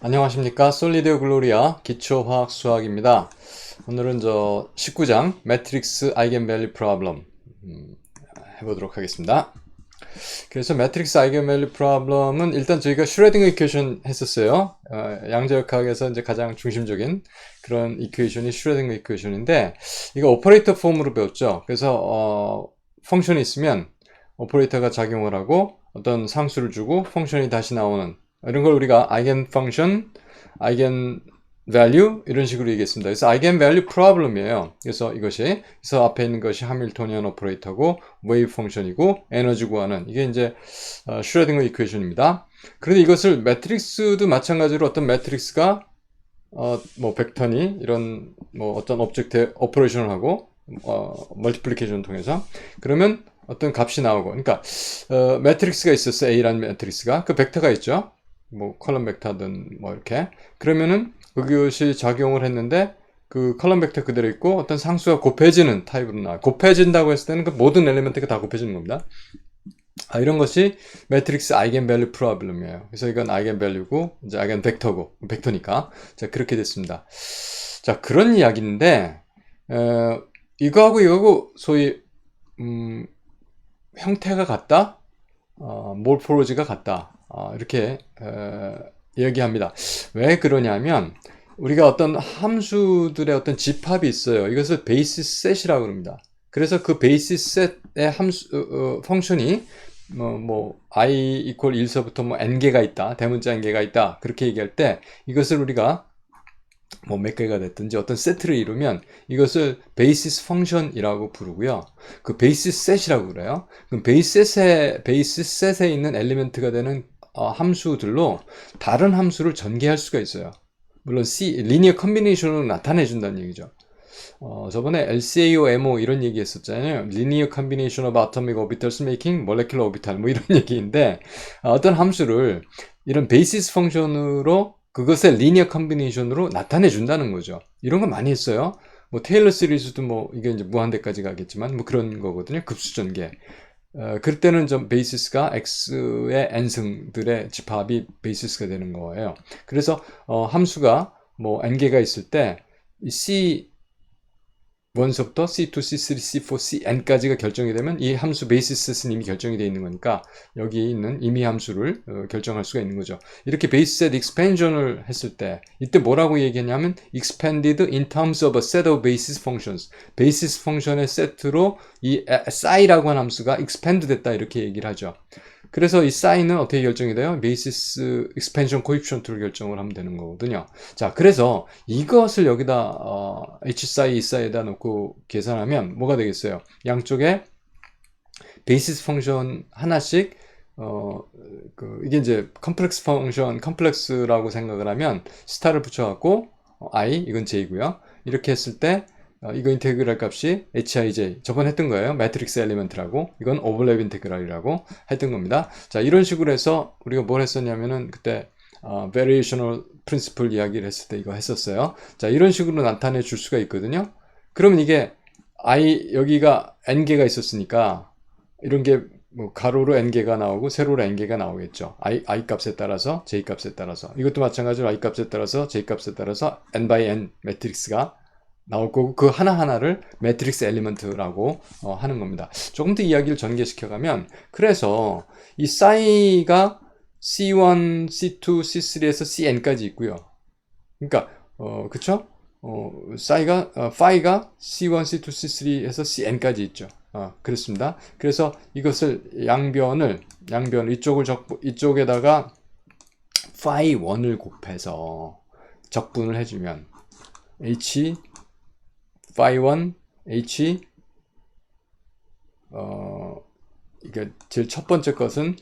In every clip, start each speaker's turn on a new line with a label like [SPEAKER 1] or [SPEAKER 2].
[SPEAKER 1] 안녕하십니까. 솔리드 글로리아 기초화학 수학입니다. 오늘은 19장 매트릭스 아이겐밸류 프로블럼 해보도록 하겠습니다. 그래서 매트릭스 아이겐밸류 프로블럼은 일단 저희가 슈레딩거 이퀘이션 했었어요. 양자역학에서 이제 가장 중심적인 그런 이퀘이션이 슈레딩거 이퀘이션인데, 이거 오퍼레이터 폼으로 배웠죠. 그래서 펑션이 있으면 오퍼레이터가 작용을 하고 어떤 상수를 주고 펑션이 다시 나오는, 이런 걸 우리가 아이겐 펑션, 아이겐 밸류 이런 식으로 얘기했습니다. 그래서 아이겐 밸류 프로블럼이에요. 그래서 그래서 앞에 있는 것이 하밀토니언 오퍼레이터고 웨이브 펑션이고 에너지 구하는, 이게 이제 슈레딩거 이퀘이션입니다. 그런데 이것을 매트릭스도 마찬가지로 어떤 매트릭스가 뭐 벡터니 이런 뭐 어떤 오브젝트 오퍼레이션을 하고 멀티플리케이션을 통해서 그러면 어떤 값이 나오고, 그러니까 매트릭스가 있었어. A라는 매트릭스가, 그 벡터가 있죠. 뭐 컬럼 벡터든 뭐 이렇게, 그러면은 그것이 작용을 했는데 그 컬럼 벡터 그대로 있고 어떤 상수가 곱해지는 타입으로 나와요. 곱해진다고 했을 때는 그 모든 엘리먼트가 다 곱해지는 겁니다. 이런 것이 매트릭스 아이겐밸류 프로블럼이에요. 그래서 이건 아이겐밸류고 이제 아이겐 벡터고, 벡터니까. 자, 그렇게 됐습니다. 자, 그런 이야기인데 이거하고 소위 형태가 같다, 몰포로지가 같다, 이렇게 얘기합니다. 왜 그러냐면 우리가 어떤 함수들의 어떤 집합이 있어요. 이것을 베이스 셋이라고 합니다. 그래서 그 베이스 셋의 함수 펑션이 i 이퀄 1서부터 뭐 n개가 있다, 대문자 n개가 있다, 그렇게 얘기할 때 이것을 우리가 뭐 몇 개가 됐든지 어떤 세트를 이루면 이것을 베이시스 펑션이라고 부르고요. 그 베이시스 셋이라고 그래요. 그럼 베이시스 셋에 있는 엘리멘트가 되는 함수들로 다른 함수를 전개할 수가 있어요. 물론 리니어 컨비네이션으로 나타내 준다는 얘기죠. 저번에 LCAO-MO 이런 얘기 했었잖아요. Linear Combination of Atomic Orbitals Making Molecular Orbital, 뭐 이런 얘기인데, 어떤 함수를 이런 베이시스 펑션으로 그것의 리니어 컨비네이션으로 나타내 준다는 거죠. 이런 거 많이 했어요. 뭐 테일러 시리즈도 뭐 이게 이제 무한대까지 가겠지만 뭐 그런 거거든요. 급수전개. 그럴 때는 좀 베이시스가 x의 n승들의 집합이 베이시스가 되는 거예요. 그래서 함수가 뭐 n개가 있을 때 c 1서부터 C2, C3, C4, Cn까지가 결정이 되면 이 함수 베이시스는 이미 결정이 되어 있는 거니까 여기 있는 임의 함수를 결정할 수가 있는 거죠. 이렇게 베이스셋 익스펜션을 했을 때 이때 뭐라고 얘기했냐면 expanded in terms of a set of basis functions. 베이시스 펑션의 세트로 이 싸이라고 하는 함수가 expand 됐다, 이렇게 얘기를 하죠. 그래서 이 사인은 어떻게 결정이 돼요? 베이시스 익스펜션 코에피션트를 결정을 하면 되는 거거든요. 자, 그래서 이것을 여기다 H 사이, E 사이에다 놓고 계산하면 뭐가 되겠어요? 양쪽에 베이시스 펑션 하나씩 이게 이제 컴플렉스 펑션, 컴플렉스라고 생각을 하면 스타를 붙여갖고 I, 이건 J고요. 이렇게 했을 때 이거 인테그랄 값이 hij, 저번에 했던 거예요. 매트릭스 엘리먼트라고. 이건 오버랩 인테그랄이라고 했던 겁니다. 자, 이런 식으로 해서 우리가 뭘 했었냐면은 그때 variational principle 이야기를 했을 때 이거 했었어요. 자, 이런 식으로 나타내 줄 수가 있거든요. 그러면 이게 여기가 n개가 있었으니까 이런 게 뭐 가로로 n개가 나오고 세로로 n개가 나오겠죠. I 값에 따라서 j 값에 따라서, 이것도 마찬가지로 I 값에 따라서 j 값에 따라서 n by n 매트릭스가 나올 거고, 그 하나하나를 매트릭스 엘리먼트라고 하는 겁니다. 조금 더 이야기를 전개시켜가면, 그래서 이 싸이가 C1, C2, C3에서 CN까지 있고요. 그러니까 그쵸? 파이가 C1, C2, C3에서 CN까지 있죠. 그렇습니다. 그래서 이것을 양변을 이쪽에다가 파이 1을 곱해서 적분을 해주면 H phi 1 H 이게 제일 첫 번째 것은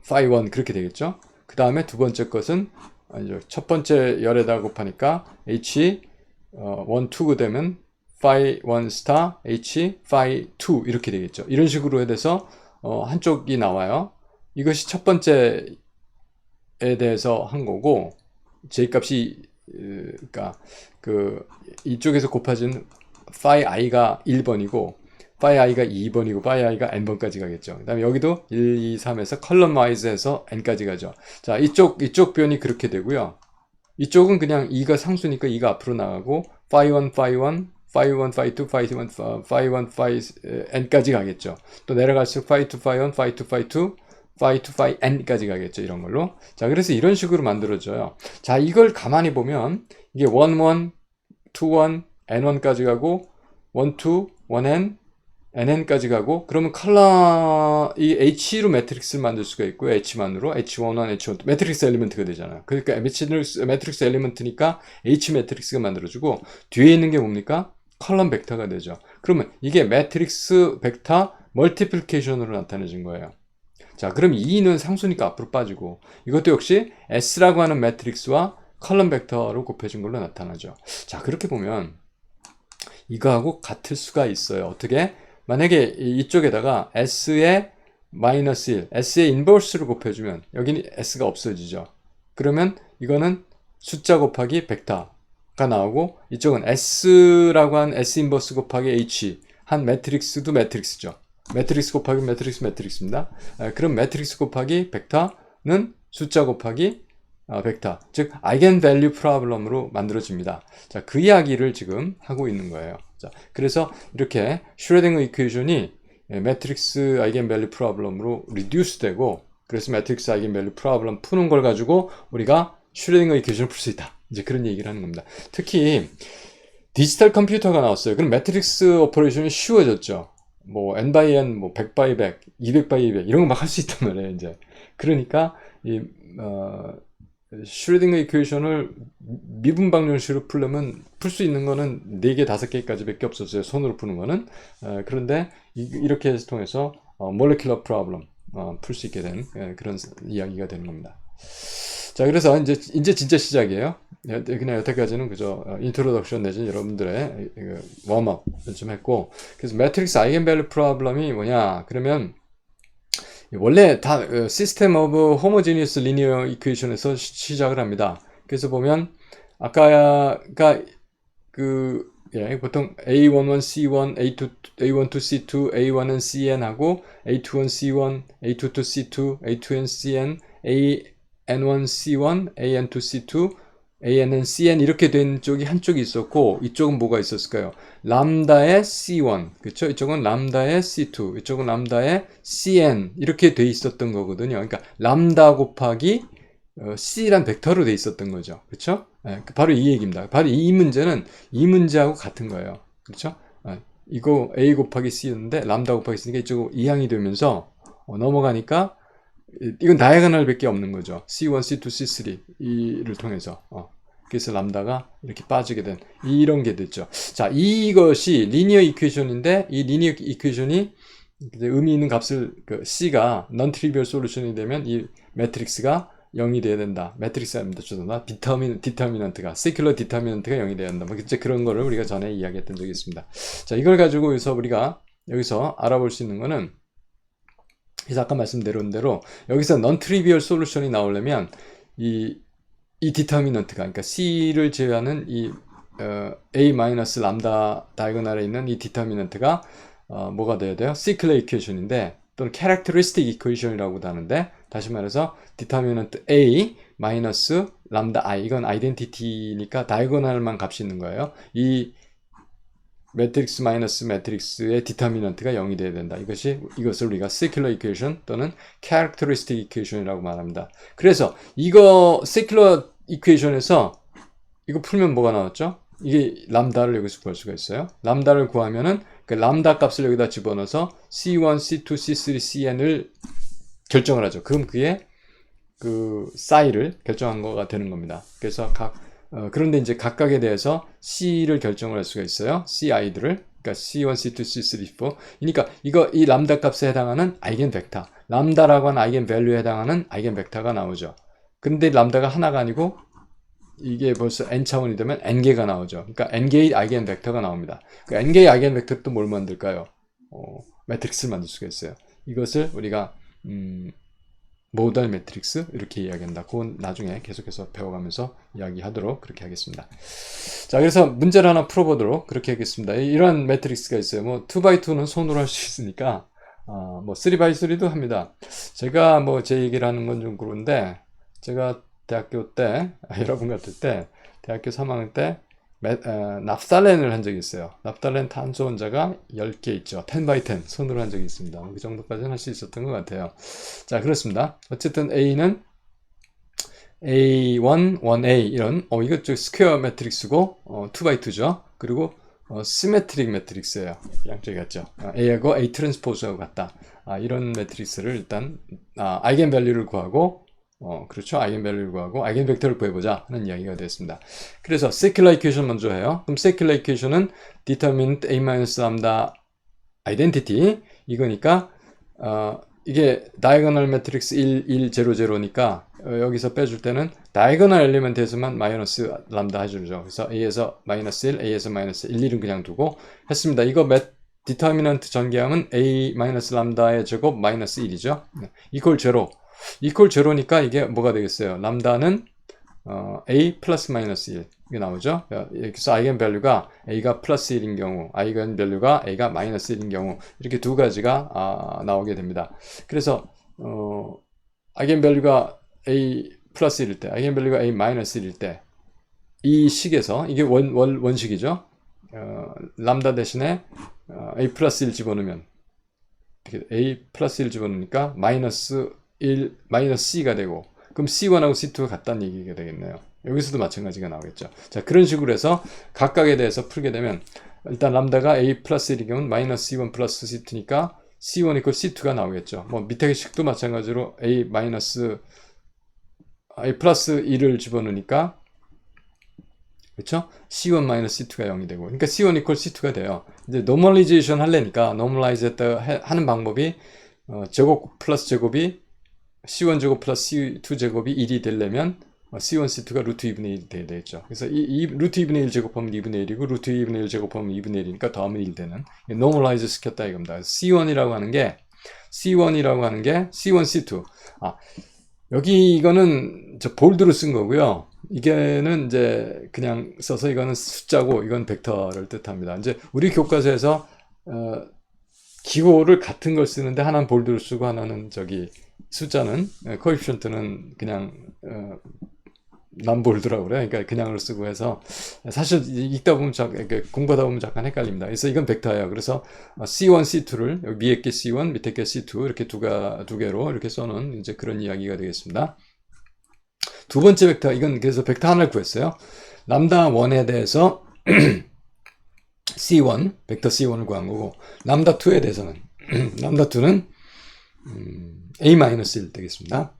[SPEAKER 1] phi 1 그렇게 되겠죠. 그 다음에 두 번째 것은 아니죠. 첫 번째 열에다 곱하니까 H 1, 2가 되면 phi 1 star H phi 2 이렇게 되겠죠. 이런 식으로 해서 한쪽이 나와요. 이것이 첫 번째에 대해서 한 거고, J 값이 그러니까 이쪽에서 곱해진 phi i가 1번이고 phi i가 2번이고 phi i가 n번까지 가겠죠. 그 다음에 여기도 1, 2, 3에서 컬럼 와이즈 해서 n까지 가죠. 자, 이쪽 변이 그렇게 되고요. 이쪽은 그냥 2가 상수니까 2가 앞으로 나가고 phi 1, phi 1, phi 1, phi 2, phi 1, phi 1, phi n까지 가겠죠. 또 내려갈수록 phi 2, phi 1, phi 2, phi 2, phi 2, phi n까지 가겠죠. 이런 걸로. 자, 그래서 이런 식으로 만들어져요. 자, 이걸 가만히 보면 이게 1, 1, 2, 1, n1까지 가고 1, 2, 1n, nn까지 가고 그러면 이 H로 매트릭스를 만들 수가 있고요. H만으로 H11, H12 매트릭스 엘리먼트가 되잖아요. 그러니까 매트릭스 엘리먼트니까 H 매트릭스가 만들어지고 뒤에 있는 게 뭡니까? 컬럼 벡터가 되죠. 그러면 이게 매트릭스 벡터 멀티플리케이션으로 나타내진 거예요. 자, 그럼 2는 상수니까 앞으로 빠지고 이것도 역시 S라고 하는 매트릭스와 컬럼 벡터로 곱해진 걸로 나타나죠. 자, 그렇게 보면 이거하고 같을 수가 있어요. 어떻게? 만약에 이쪽에다가 S의 마이너스 1, S의 인버스를 곱해주면 여기는 S가 없어지죠. 그러면 이거는 숫자 곱하기 벡터가 나오고 이쪽은 S라고 한 S 인버스 곱하기 H 한 매트릭스도 매트릭스죠. 매트릭스 곱하기 매트릭스입니다. 그럼 매트릭스 곱하기 벡터는 숫자 곱하기 벡터, 즉 아이겐 밸류 프로블럼으로 만들어집니다. 자, 그 이야기를 지금 하고 있는 거예요. 자, 그래서 이렇게 슈레딩거 이퀘이션이 매트릭스 아이겐 밸류 프로블럼으로 리듀스 되고 그래서 매트릭스 아이겐 밸류 프로블럼 푸는 걸 가지고 우리가 슈레딩거 이퀘이션을 풀 수 있다. 이제 그런 얘기를 하는 겁니다. 특히 디지털 컴퓨터가 나왔어요. 그럼 매트릭스 오퍼레이션이 쉬워졌죠. 뭐 n by n, 뭐 100 by 100, 200 by 200 이런 거 막 할 수 있단 말이에요. 이제 그러니까 이 슈레딩거 이퀘이션을 미분방정식으로 풀려면 풀 수 있는 거는 4개, 5개까지 밖에 없었어요. 손으로 푸는 거는. 그런데 이렇게 해서 통해서 몰레큘러 프로블럼 풀 수 있게 된 그런 이야기가 되는 겁니다. 자, 그래서 이제 진짜 시작이에요. 그냥 여태까지는 그저 인트로덕션 내지 여러분들의 웜업 좀 했고, 그래서 매트릭스 아이겐밸류 프로블럼이 뭐냐? 그러면 원래 다 시스템 오브 호모지니어스 리니어 이퀘이션에서 시작을 합니다. 그래서 보면 아까가 보통 A11C1, A12C2, A1N CN 하고 A21 C1, A22 C2, A2N CN, AN1 C1, AN2 C2, ANN CN 이렇게 된 쪽이 한쪽이 있었고 이쪽은 뭐가 있었을까요? 람다의 C1, 그렇죠? 이쪽은 람다의 C2, 이쪽은 람다의 CN 이렇게 돼 있었던 거거든요. 그러니까 람다 곱하기 C란 벡터로 돼 있었던 거죠. 그렇죠? 바로 이 얘기입니다. 바로 이 문제는 이 문제하고 같은 거예요. 그렇죠? 이거 A 곱하기 C였는데 람다 곱하기 C니까 이쪽 이항이 되면서 넘어가니까 이건 다이아고널밖에 없는 거죠. C1, C2, C3 이를 통해서 그래서 람다가 이렇게 빠지게 된 이런 게 됐죠. 자, 이것이 리니어 이퀘이션인데 이 리니어 이퀘이션이 의미 있는 값을 C가 non trivial 솔루션이 되면 이 매트릭스가 0이 돼야 된다. 매트릭스가 아닙니다. 디터미넌트가 세큘러 디터미넌트가 0이 돼야 한다. 뭐 이제 그런 거를 우리가 전에 이야기했던 적이 있습니다. 자, 이걸 가지고 우리가 여기서 알아볼 수 있는 거는 그래서 아까 말씀드린 대로 여기서 non-trivial 솔루션이 나오려면 이 디터미넌트가 그러니까 C를 제외하는 이 A-람다 다이고널에 있는 이 디터미넌트가 뭐가 돼야 돼요? 시클러 이퀘이션인데 또는 characteristic equation이라고도 하는데 다시 말해서 디터미넌트 A 마이너스 람다 I 이건 아이덴티티니까 다이고널만 값이 있는 거예요. 이 매트릭스 마이너스 매트릭스의 디터미넌트가 0이 돼야 된다. 이것을 우리가 circular equation 또는 characteristic equation이라고 말합니다. 그래서 이거 circular equation에서 이거 풀면 뭐가 나왔죠? 이게 람다를 여기서 구할 수가 있어요. 람다를 구하면은 그 람다 값을 여기다 집어넣어서 C1, C2, C3, CN을 결정을 하죠. 그럼 그게 그 싸이를 결정한 거가 되는 겁니다. 그래서 그런데 이제 각각에 대해서 C를 결정을 할 수가 있어요. CI들을. 그러니까 C1, C2, C3, C4. 그러니까 이 람다 값에 해당하는 아이겐 벡터. 람다라고 하는 아이겐 밸류에 해당하는 아이겐 벡터가 나오죠. 근데 람다가 하나가 아니고 이게 벌써 n차원이 되면 n개가 나오죠. 그러니까 n개의 아이겐 벡터가 나옵니다. 그 n개의 아이겐 벡터를 또 뭘 만들까요? 매트릭스를 만들 수가 있어요. 이것을 우리가 모달 매트릭스 이렇게 이야기한다. 그건 나중에 계속해서 배워가면서 이야기하도록 그렇게 하겠습니다. 자, 그래서 문제를 하나 풀어보도록 그렇게 하겠습니다. 이런 매트릭스가 있어요. 뭐 2x2는 손으로 할 수 있으니까 뭐 3x3도 합니다. 제가 뭐 제 얘기를 하는 건 좀 그런데 제가 대학교 때 여러분 같을 때 대학교 3학년 때 납살렌을 한 적이 있어요. 납살렌 탄소 원자가 10개 있죠. 10x10 손으로 한 적이 있습니다. 그 정도까지는 할 수 있었던 것 같아요. 자, 그렇습니다. 어쨌든 A는 A1, 1A 이런 이거 좀 스퀘어 매트릭스고 2x2죠. 그리고 시메트릭 매트릭스예요. 양쪽이 같죠. A하고 A 트랜스포즈하고 같다. 이런 매트릭스를 일단 아이겐 밸류를 구하고 그렇죠. 아이겐밸류를 구하고 아이겐벡터를 구해보자 하는 이야기가 되었습니다. 그래서 세큘러 이퀘이션 먼저 해요. 그럼 세큘러 이퀘이션은 determinant A-lambda identity 이거니까 이게 다이거널 매트릭스 1, 1, 0, 0니까 여기서 빼줄 때는 다이거널 엘리먼트에서만 마이너스 람다 해주죠. 그래서 A에서 마이너스 1, A에서 마이너스 1, 1은 그냥 두고 했습니다. 이거 디터미넌트 전개하면 A 마이너스 람다의 제곱 마이너스 1이죠. 이퀄 제로. 이퀄 제로니까 이게 뭐가 되겠어요? 람다는 A 플러스 마이너스 1 이게 나오죠. 여기서 아이겐밸류가 A가 플러스 1인 경우, 아이겐밸류가 A가 마이너스 1인 경우 이렇게 두 가지가 나오게 됩니다. 그래서 아이겐밸류가 A 플러스 1일 때, 아이겐밸류가 A 마이너스 1일 때 이 식에서 이게 원식이죠. 람다 대신에 A 플러스 1 집어넣으면 A 플러스 1 집어넣으니까 마이너스 C가 되고 그럼 C1하고 C2가 같다는 얘기가 되겠네요. 여기서도 마찬가지가 나오겠죠. 자, 그런 식으로 해서 각각에 대해서 풀게 되면 일단 람다가 A 플러스 1이 경우는 마이너스 C1 플러스 C2니까 C1 이퀄 C2가 나오겠죠. 뭐 밑에 식도 마찬가지로 A 플러스 1을 집어넣으니까 그렇죠? C1 마이너스 C2가 0이 되고 그러니까 C1 이퀄 C2가 돼요. 이제 노멀리제이션 하려니까 노멀라이즈 하는 방법이 제곱 플러스 제곱이 C1 제곱 플러스 C2 제곱이 1이 되려면 C1, C2가 루트 2분의 1이 돼야 되겠죠. 그래서 이 루트 2분의 1 제곱하면 2분의 1이고 루트 2분의 1 제곱하면 2분의 1이니까 더하면 1 되는 노멀라이즈 시켰다 이겁니다. C1이라고 하는 게 C1, C2 여기 이거는 저 볼드로 쓴 거고요. 이게는 이제 그냥 써서 이거는 숫자고 이건 벡터를 뜻합니다. 이제 우리 교과서에서 기호를 같은 걸 쓰는데 하나는 볼드로 쓰고 하나는 숫자는 코에피션트는 그냥 남볼드라고 그래요. 그러니까 그냥으로 쓰고 해서 사실 읽다 보면 공부하다 보면 잠깐 헷갈립니다. 그래서 이건 벡터예요. 그래서 C1, C2를 여기 위에 게 C1, 밑에 게 C2 이렇게 두 개로 이렇게 써놓은 이제 그런 이야기가 되겠습니다. 두 번째 벡터 이건 그래서 벡터 하나를 구했어요. 람다 1에 대해서 C1 벡터 C1을 구한 거고 람다 2에 대해서는 람다 2는 A-1 되겠습니다.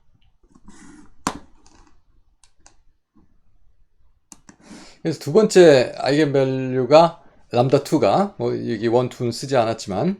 [SPEAKER 1] 그래서 두 번째 아이겐밸류가 람다 2가 뭐 여기 1, 2는 쓰지 않았지만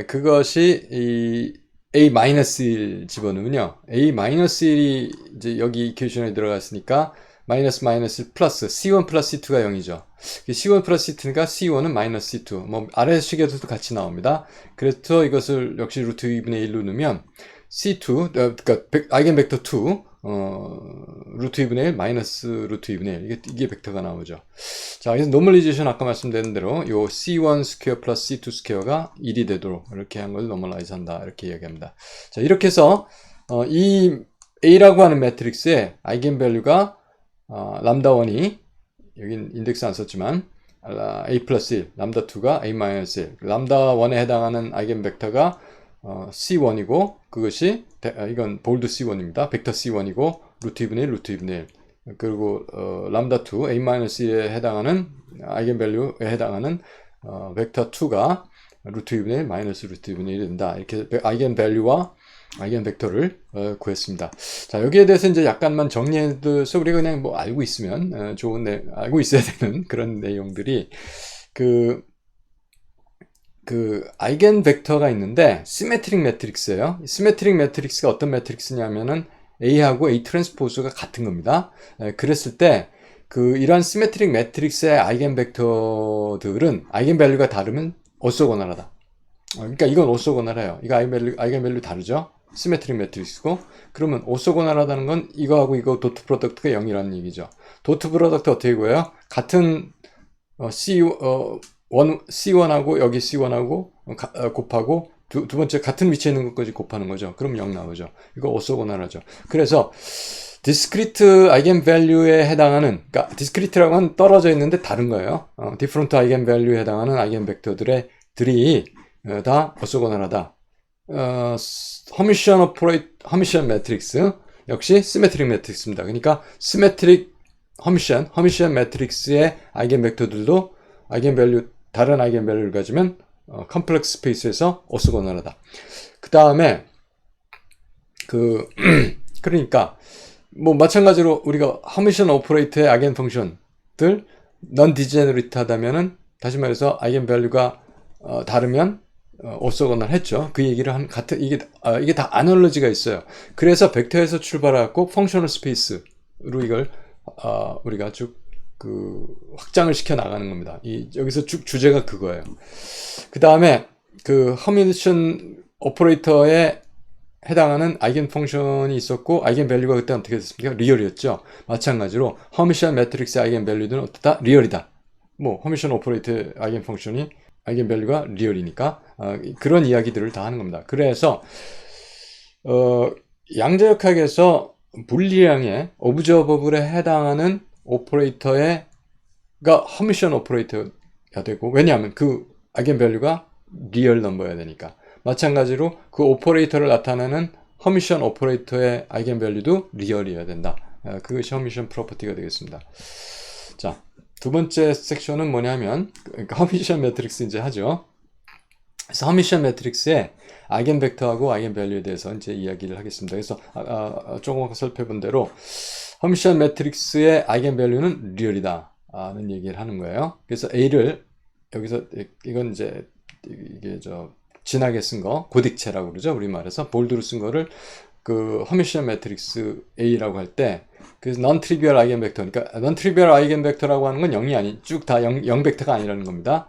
[SPEAKER 1] 그것이 이 A-1 집어넣으면요. A-1이 이제 여기 이퀘이션에 들어갔으니까 마이너스 플러스 C1 플러스 C2가 0이죠. C1 플러스 C2니까 C1은 마이너스 C2. 뭐 아래 식에서도 같이 나옵니다. 그래서 이것을 역시 루트 2분의 1로 넣으면 C2, 그러니까 아이겐벡터 2 루트 2분의 1 마이너스 루트 2분의 1 이게 벡터가 나오죠. 자, 그래서 노멀리제이션 아까 말씀드린 대로 요 C1 스퀘어 플러스 C2 스퀘어가 1이 되도록 이렇게 한 걸 노멀라이즈 한다 이렇게 이야기합니다. 자, 이렇게 해서 이 A라고 하는 매트릭스의 아이겐밸류가 람다 1이 여긴 인덱스 안 썼지만 A 플러스 1, 람다 2가 A 마이너스 1, 람다 1에 해당하는 아이겐벡터가 C1이고 그것이 이건 볼드 C1입니다. 벡터 C1이고 루트 2분의 1, 루트 2분의 1 그리고 람다 2, A-1에 해당하는 아이겐밸류에 해당하는 벡터 2가 루트 2분의 1, 마이너스 루트 2분의 1이 된다. 이렇게 아이겐밸류와 아이겐벡터를 구했습니다. 자, 여기에 대해서 이제 약간만 정리해서 우리가 그냥 뭐 알고 있으면 알고 있어야 되는 그런 내용들이 그 아이겐벡터가 있는데 시메트릭 매트릭스예요. 시메트릭 매트릭스가 어떤 매트릭스냐면은 A하고 A 트랜스포즈가 같은 겁니다. 그랬을 때 이러한 시메트릭 매트릭스의 아이겐벡터들은 아이겐밸류가 다르면 오소고널하다. 그러니까 이건 오소고널해요. 이거 아이겐밸류 다르죠? 시메트릭 매트릭스고, 그러면 오소고널하다는 건 이거하고 이거 도트 프로덕트가 0이라는 얘기죠. 도트 프로덕트 어떻게 구해요? 같은 C1하고 여기 C1하고 곱하고 두 번째 같은 위치에 있는 것까지 곱하는 거죠. 그럼 0 나오죠. 이거 오소고널하죠. 그래서 디스크리트 아이겐 밸류에 해당하는, 그러니까 디스크리트라고 하면 떨어져 있는데 다른 거예요. 디프런트 아이겐 밸류에 해당하는 아이겐 벡터들이 다 오소고널하다. 허미션 매트릭스 역시 시메트릭 매트릭스입니다. 그러니까 시메트릭 허미션 매트릭스의 아이겐 벡터들도 아이겐 밸류, 다른 아이겐 밸류를 가지면 컴플렉스 스페이스에서 오소고널하다. 그 다음에 그러니까 뭐 마찬가지로 우리가 허미션 오퍼레이터의 아이겐 펑션들 넌 디제너리트 하다면은, 다시 말해서 아이겐 밸류가 다르면 오소고널 했죠. 그 얘기를 이게 다 아날로지가 있어요. 그래서 벡터에서 출발하고 펑셔널 스페이스로 이걸 우리가 쭉 확장을 시켜 나가는 겁니다. 여기서 쭉 주제가 그거예요. 그 다음에 허미션 오퍼레이터에 해당하는 아이겐 펑션이 있었고, 아이겐 밸류가 그때 어떻게 됐습니까? 리얼이었죠. 마찬가지로 허미션 매트릭스의 아이겐 밸류는 어떻다? 리얼이다. 뭐 허미션 오퍼레이터 아이겐 펑션이 아이겐 밸류가 리얼이니까 그런 이야기들을 다 하는 겁니다. 그래서 양자역학에서 물리량의 오브저버블에 해당하는 오퍼레이터가 허미션 오퍼레이터가 되고, 왜냐하면 그 아이겐 밸류가 리얼 넘버여야 되니까. 마찬가지로 그 오퍼레이터를 나타내는 허미션 오퍼레이터의 아이겐 밸류도 리얼이어야 된다. 그것이 허미션 프로퍼티가 되겠습니다. 자, 두 번째 섹션은 뭐냐면, 그러니까 허미션 매트릭스 이제 하죠. 그래서 허미션 매트릭스의 아이겐 벡터하고 아이겐 밸류에 대해서 이제 이야기를 하겠습니다. 그래서 조금 아까 살펴본 대로 허미션 매트릭스의 아이겐 밸류는 리얼이다는 얘기를 하는 거예요. 그래서 A를 여기서, 이건 이제 이게 진하게 쓴 거, 고딕체라고 그러죠. 우리말에서 볼드로 쓴 거를 허미션 매트릭스 A라고 할 때, 그래서 non trivial 아이겐 벡터, 그러니까 non trivial 아이겐 벡터라고 하는 건 0이 아닌, 쭉 다 0 벡터가 아니라는 겁니다.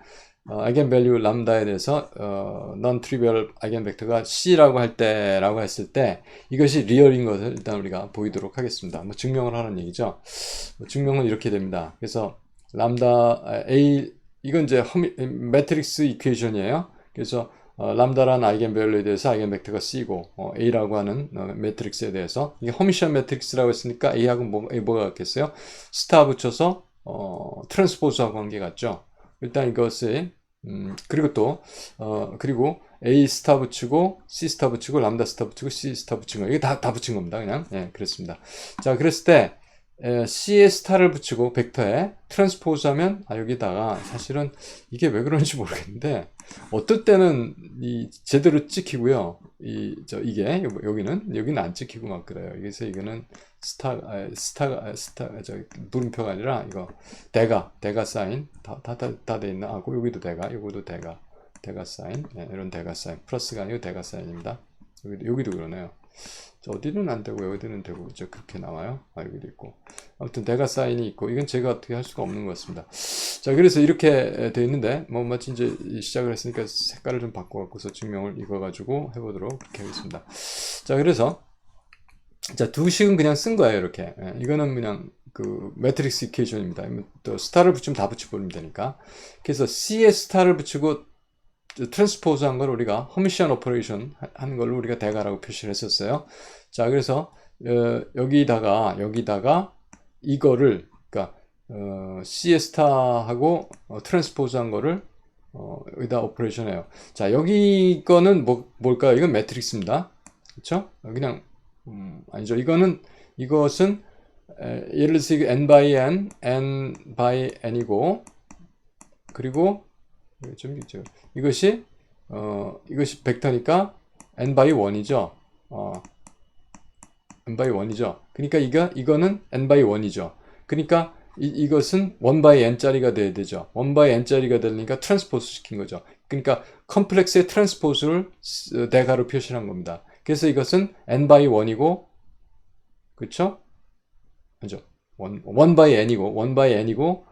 [SPEAKER 1] 아이겐 밸류 람다에 대해서 non trivial 아이겐 벡터가 C라고 했을 때 이것이 리얼인 것을 일단 우리가 보이도록 하겠습니다. 뭐 증명을 하는 얘기죠. 증명은 이렇게 됩니다. 그래서 람다 A, 이건 이제 매트릭스 이퀘이션이에요. 그래서 람다라는 아이겐 밸류에 대해서 아이겐 벡터가 C고, A라고 하는 매트릭스에 대해서, 이게 허미션 매트릭스라고 했으니까 A하고 뭐가 같겠어요? 스타 붙여서 트랜스포즈하고 관계 같죠. 일단 이것을 그리고 또 그리고 A 스타 붙이고 C 스타 붙이고 람다 스타 붙이고 C 스타 붙인 거, 이게 다 붙인 겁니다. 그냥 그렇습니다. 자, 그랬을 때 C에 스타를 붙이고 벡터에 트랜스포즈 하면, 여기다가 사실은 이게 왜 그런지 모르겠는데 어떨 때는 제대로 찍히고요. 이게 여기는 안 찍히고 막 그래요. 그래서 이거는 물음표가 아니라 이거 대가 사인 다 돼 있나? 여기도 요거도 대가 사인, 이런 대가 사인, 플러스가 아니고 대가 사인입니다. 여기도 그러네요. 어디는 안 되고 어디는 되고, 그렇게 나와요. 여기도 있고. 아무튼 대가 사인이 있고, 이건 제가 어떻게 할 수가 없는 것 같습니다. 자, 그래서 이렇게 돼 있는데, 마치 이제 시작을 했으니까 색깔을 좀 바꿔갖고서 증명을 이거가지고 해보도록 그렇게 하겠습니다. 자, 그래서 두 식은 그냥 쓴 거예요. 이렇게. 이거는 그냥 매트릭스 이퀘이션입니다. 또 스타를 붙이면 다 붙여버리면 되니까. 그래서 C에 스타를 붙이고 트랜스포즈 한 걸 우리가 허미션 오퍼레이션 하는 걸로 우리가 대가라고 표시를 했었어요. 자, 그래서 여기다가 이거를, 그러니까 C에 스타하고 트랜스포즈 한 거를 여기다 오퍼레이션 해요. 자, 여기 거는 뭘까요? 이건 매트릭스입니다. 그렇죠? 그냥 아니죠. 이것은 예를 들어서 n by n이고, 그리고 이것이 벡터니까 n by 1이죠. n by 1이죠. 그러니까 이거는 n by 1이죠. 그러니까 이것은 1 by n짜리가 돼야 되죠. 1 by n짜리가 되니까 트랜스포즈 시킨 거죠. 그러니까 컴플렉스의 트랜스포즈를 대가로 표시한 겁니다. 그래서 이것은 n by 1이고, 그렇죠? 그죠? 1 by n이고, n by 1이고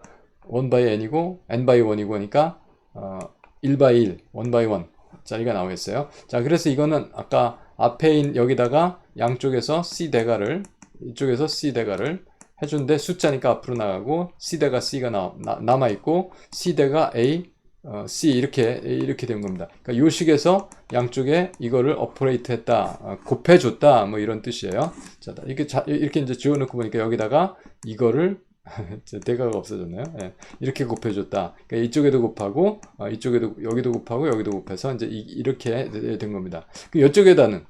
[SPEAKER 1] 하니까 1 by 1, 1 by 1 짜리가 나오겠어요. 자, 그래서 이거는 아까 앞에 있는 여기다가 양쪽에서 C 대가를 이쪽에서 C 대가를 해준데 숫자니까 앞으로 나가고 C 대가 C가 남아 있고 C 대가 A C 이렇게 된 겁니다. 그러니까 요 식에서 양쪽에 이거를 오퍼레이트 했다, 곱해줬다, 뭐 이런 뜻이에요. 자, 이렇게 이제 지워놓고 보니까 여기다가 이거를 대가가 없어졌네요. 예, 이렇게 곱해줬다. 그러니까 이쪽에도 곱하고, 이쪽에도 여기도 곱하고 여기도 곱해서 이제 이렇게 된 겁니다. 이쪽에다는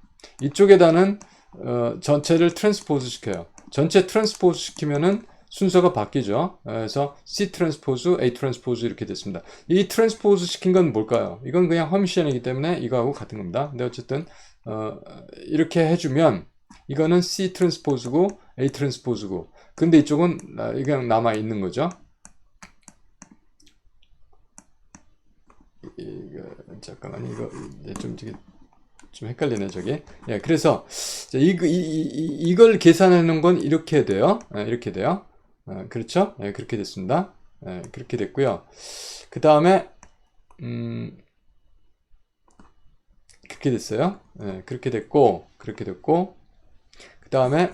[SPEAKER 1] 전체를 트랜스포즈 시켜요. 전체 트랜스포즈 시키면은 순서가 바뀌죠. 그래서 C 트랜스포즈, A 트랜스포즈 이렇게 됐습니다. 이 트랜스포즈 시킨 건 뭘까요? 이건 그냥 허미션이기 때문에 이거하고 같은 겁니다. 근데 어쨌든 이렇게 해주면 이거는 C 트랜스포즈고 A 트랜스포즈고, 근데 이쪽은 그냥 남아 있는 거죠. 잠깐만, 이거 좀 헷갈리네, 저게. 예, 그래서 이걸 계산해 놓은 건 이렇게 돼요. 이렇게 돼요. 그렇죠? 예, 그렇게 됐습니다. 예, 그렇게 됐고요. 그 다음에 그렇게 됐어요. 예, 그렇게 됐고 그 다음에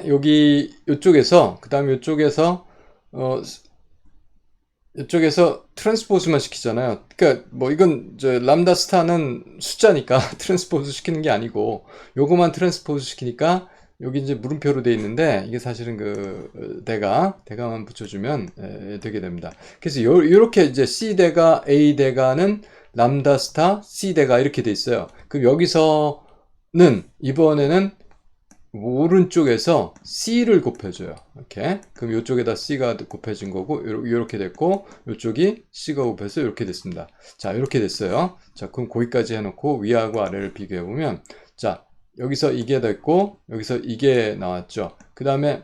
[SPEAKER 1] 여기 요쪽에서 이쪽에서 트랜스포즈만 시키잖아요. 그러니까 뭐 이건 람다 스타는 숫자니까 트랜스포즈 시키는 게 아니고 요거만 트랜스포즈 시키니까 여기 이제 물음표로 돼 있는데 이게 사실은 그 대가만 붙여주면 되게 됩니다. 그래서 요렇게 이제 C 대가 A 대가는 람다 스타 C 대가 이렇게 돼 있어요. 그럼 여기서는 이번에는 오른쪽에서 C를 곱해줘요. 이렇게. 그럼 이쪽에다 C가 곱해진 거고, 이렇게 됐고, 이쪽이 C가 곱해서 이렇게 됐습니다. 자, 이렇게 됐어요. 자, 그럼 거기까지 해놓고 위하고 아래를 비교해보면, 자, 여기서 이게 됐고, 여기서 이게 나왔죠. 그 다음에,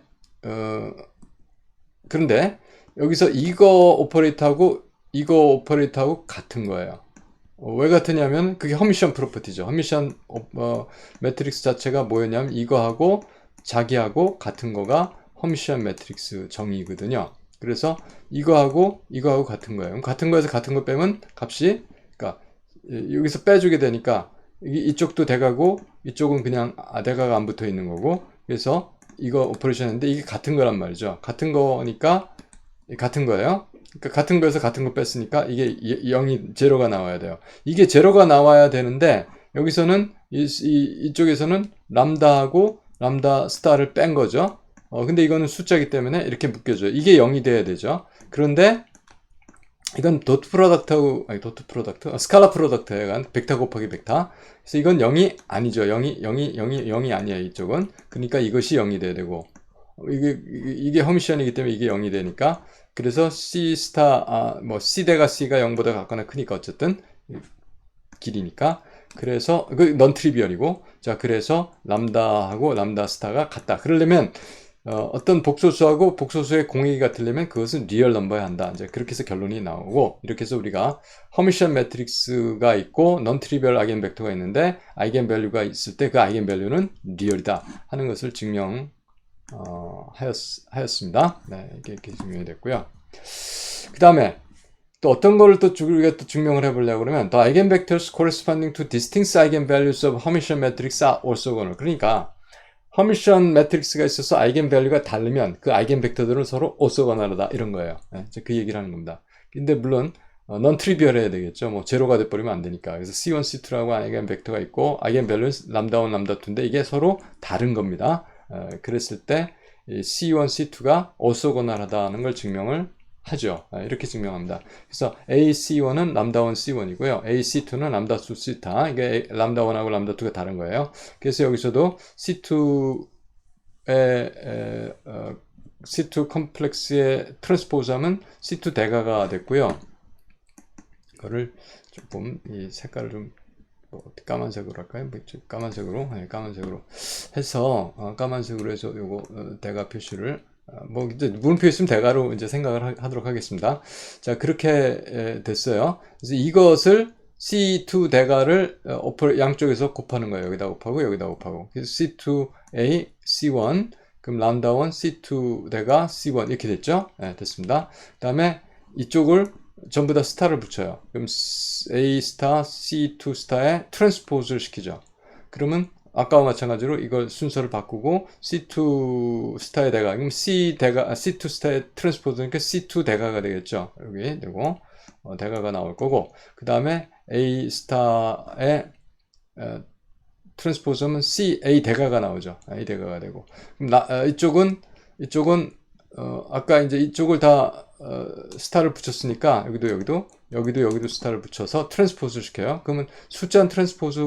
[SPEAKER 1] 그런데, 여기서 이거 오퍼레이트하고 같은 거예요. 왜 같으냐면 그게 허미션 프로퍼티죠. 허미션 매트릭스 자체가 뭐였냐면 이거하고 자기하고 같은 거가 허미션 매트릭스 정의거든요. 그래서 이거하고 같은 거예요. 같은 거에서 같은 거 빼면 값이, 그러니까 여기서 빼주게 되니까 이쪽도 대가고 이쪽은 그냥 대가가 안 붙어 있는 거고, 그래서 이거 오퍼레이션 했는데 이게 같은 거란 말이죠. 같은 거니까 같은 거예요. 그러니까 같은 거에서 같은 거 뺐으니까 이게 0이 제로가 나와야 돼요. 이게 제로가 나와야 되는데 여기서는 이쪽에서는 람다하고 람다 스타를 뺀 거죠. 근데 이거는 숫자이기 때문에 이렇게 묶여줘요. 이게 0이 돼야 되죠. 그런데 이건 도트 프로덕트하고, 스칼라 프로덕트에 간 벡터 곱하기 벡터. 그래서 이건 0이 아니죠. 0이 아니야, 이쪽은. 그러니까 이것이 0이 돼야 되고, 이게 허미션이기 때문에 이게 0이 되니까, 그래서 C 스타, C 대가 C가 0보다 같거나 크니까 어쨌든 길이니까. 그래서 넌 트리비얼이고, 자, 그래서 람다하고 람다 스타가 같다. 그러려면 어떤 복소수하고 복소수의 공액이 같으려면 그것은 리얼 넘버야 한다. 이제 그렇게 해서 결론이 나오고, 이렇게 해서 우리가 허미션 매트릭스가 있고 넌 트리비얼 아이겐 벡터가 있는데 아이겐 밸류가 있을 때 그 아이겐 밸류는 리얼이다 하는 것을 증명 하였습니다. 네, 이렇게 증명이 됐고요. 그 다음에 또 어떤 거를 우리가 또 증명을 해보려고 그러면 the eigenvectors corresponding to distinct eigenvalues of Hermitian matrix are orthogonal. 그러니까 허미션 매트릭스가 있어서 아이겐밸류가 다르면 그 아이겐벡터들은 서로 오소거널하다 이런 거예요. 네, 그 얘기를 하는 겁니다. 근데 물론 넌 트리비얼 해야 되겠죠. 뭐 제로가 돼버리면 안 되니까. 그래서 C1, C2라고 아이겐벡터가 있고 아이겐밸류는 람다1, 람다2인데 이게 서로 다른 겁니다. 그랬을 때 C1, C2가 오소거널하다는 걸 증명을 하죠. 이렇게 증명합니다. 그래서 AC1은 람다1 C1이고요. AC2는 람다2 C타. 이게 람다1하고 람다2가 다른 거예요. 그래서 여기서도 C2 컴플렉스의 트랜스포즈하면 C2 대가가 됐고요. 이거를 조금 이 색깔을 좀 까만색으로 할까요? 까만색으로, 네, 까만색으로 해서 까만색으로 해서 요거 대가 표시를 이제 물음표 있으면 대가로 이제 생각을 하도록 하겠습니다. 자, 그렇게 됐어요. 그래서 이것을 C2 대가를 양쪽에서 곱하는 거예요. 여기다 곱하고 여기다 곱하고. 그래서 C2A C1 그럼 람다1 C2 대가 C1 이렇게 됐죠? 네, 됐습니다. 그 다음에 이쪽을 전부 다 스타를 붙여요. 그럼 A 스타, C2 스타에 트랜스포즈를 시키죠. 그러면 아까와 마찬가지로 이걸 순서를 바꾸고 C2 스타의 대가, 그럼 C2 스타의 트랜스포즈니까 C2 대가가 되겠죠. 여기 되고 대가가 나올 거고, 그 다음에 A 스타의 트랜스포즈는 A 대가가 나오죠. A 대가가 되고, 그럼 이쪽은 아까 이제 이쪽을 다 스타를 붙였으니까 여기도 스타를 붙여서 트랜스포즈를 시켜요. 그러면 숫자 트랜스포즈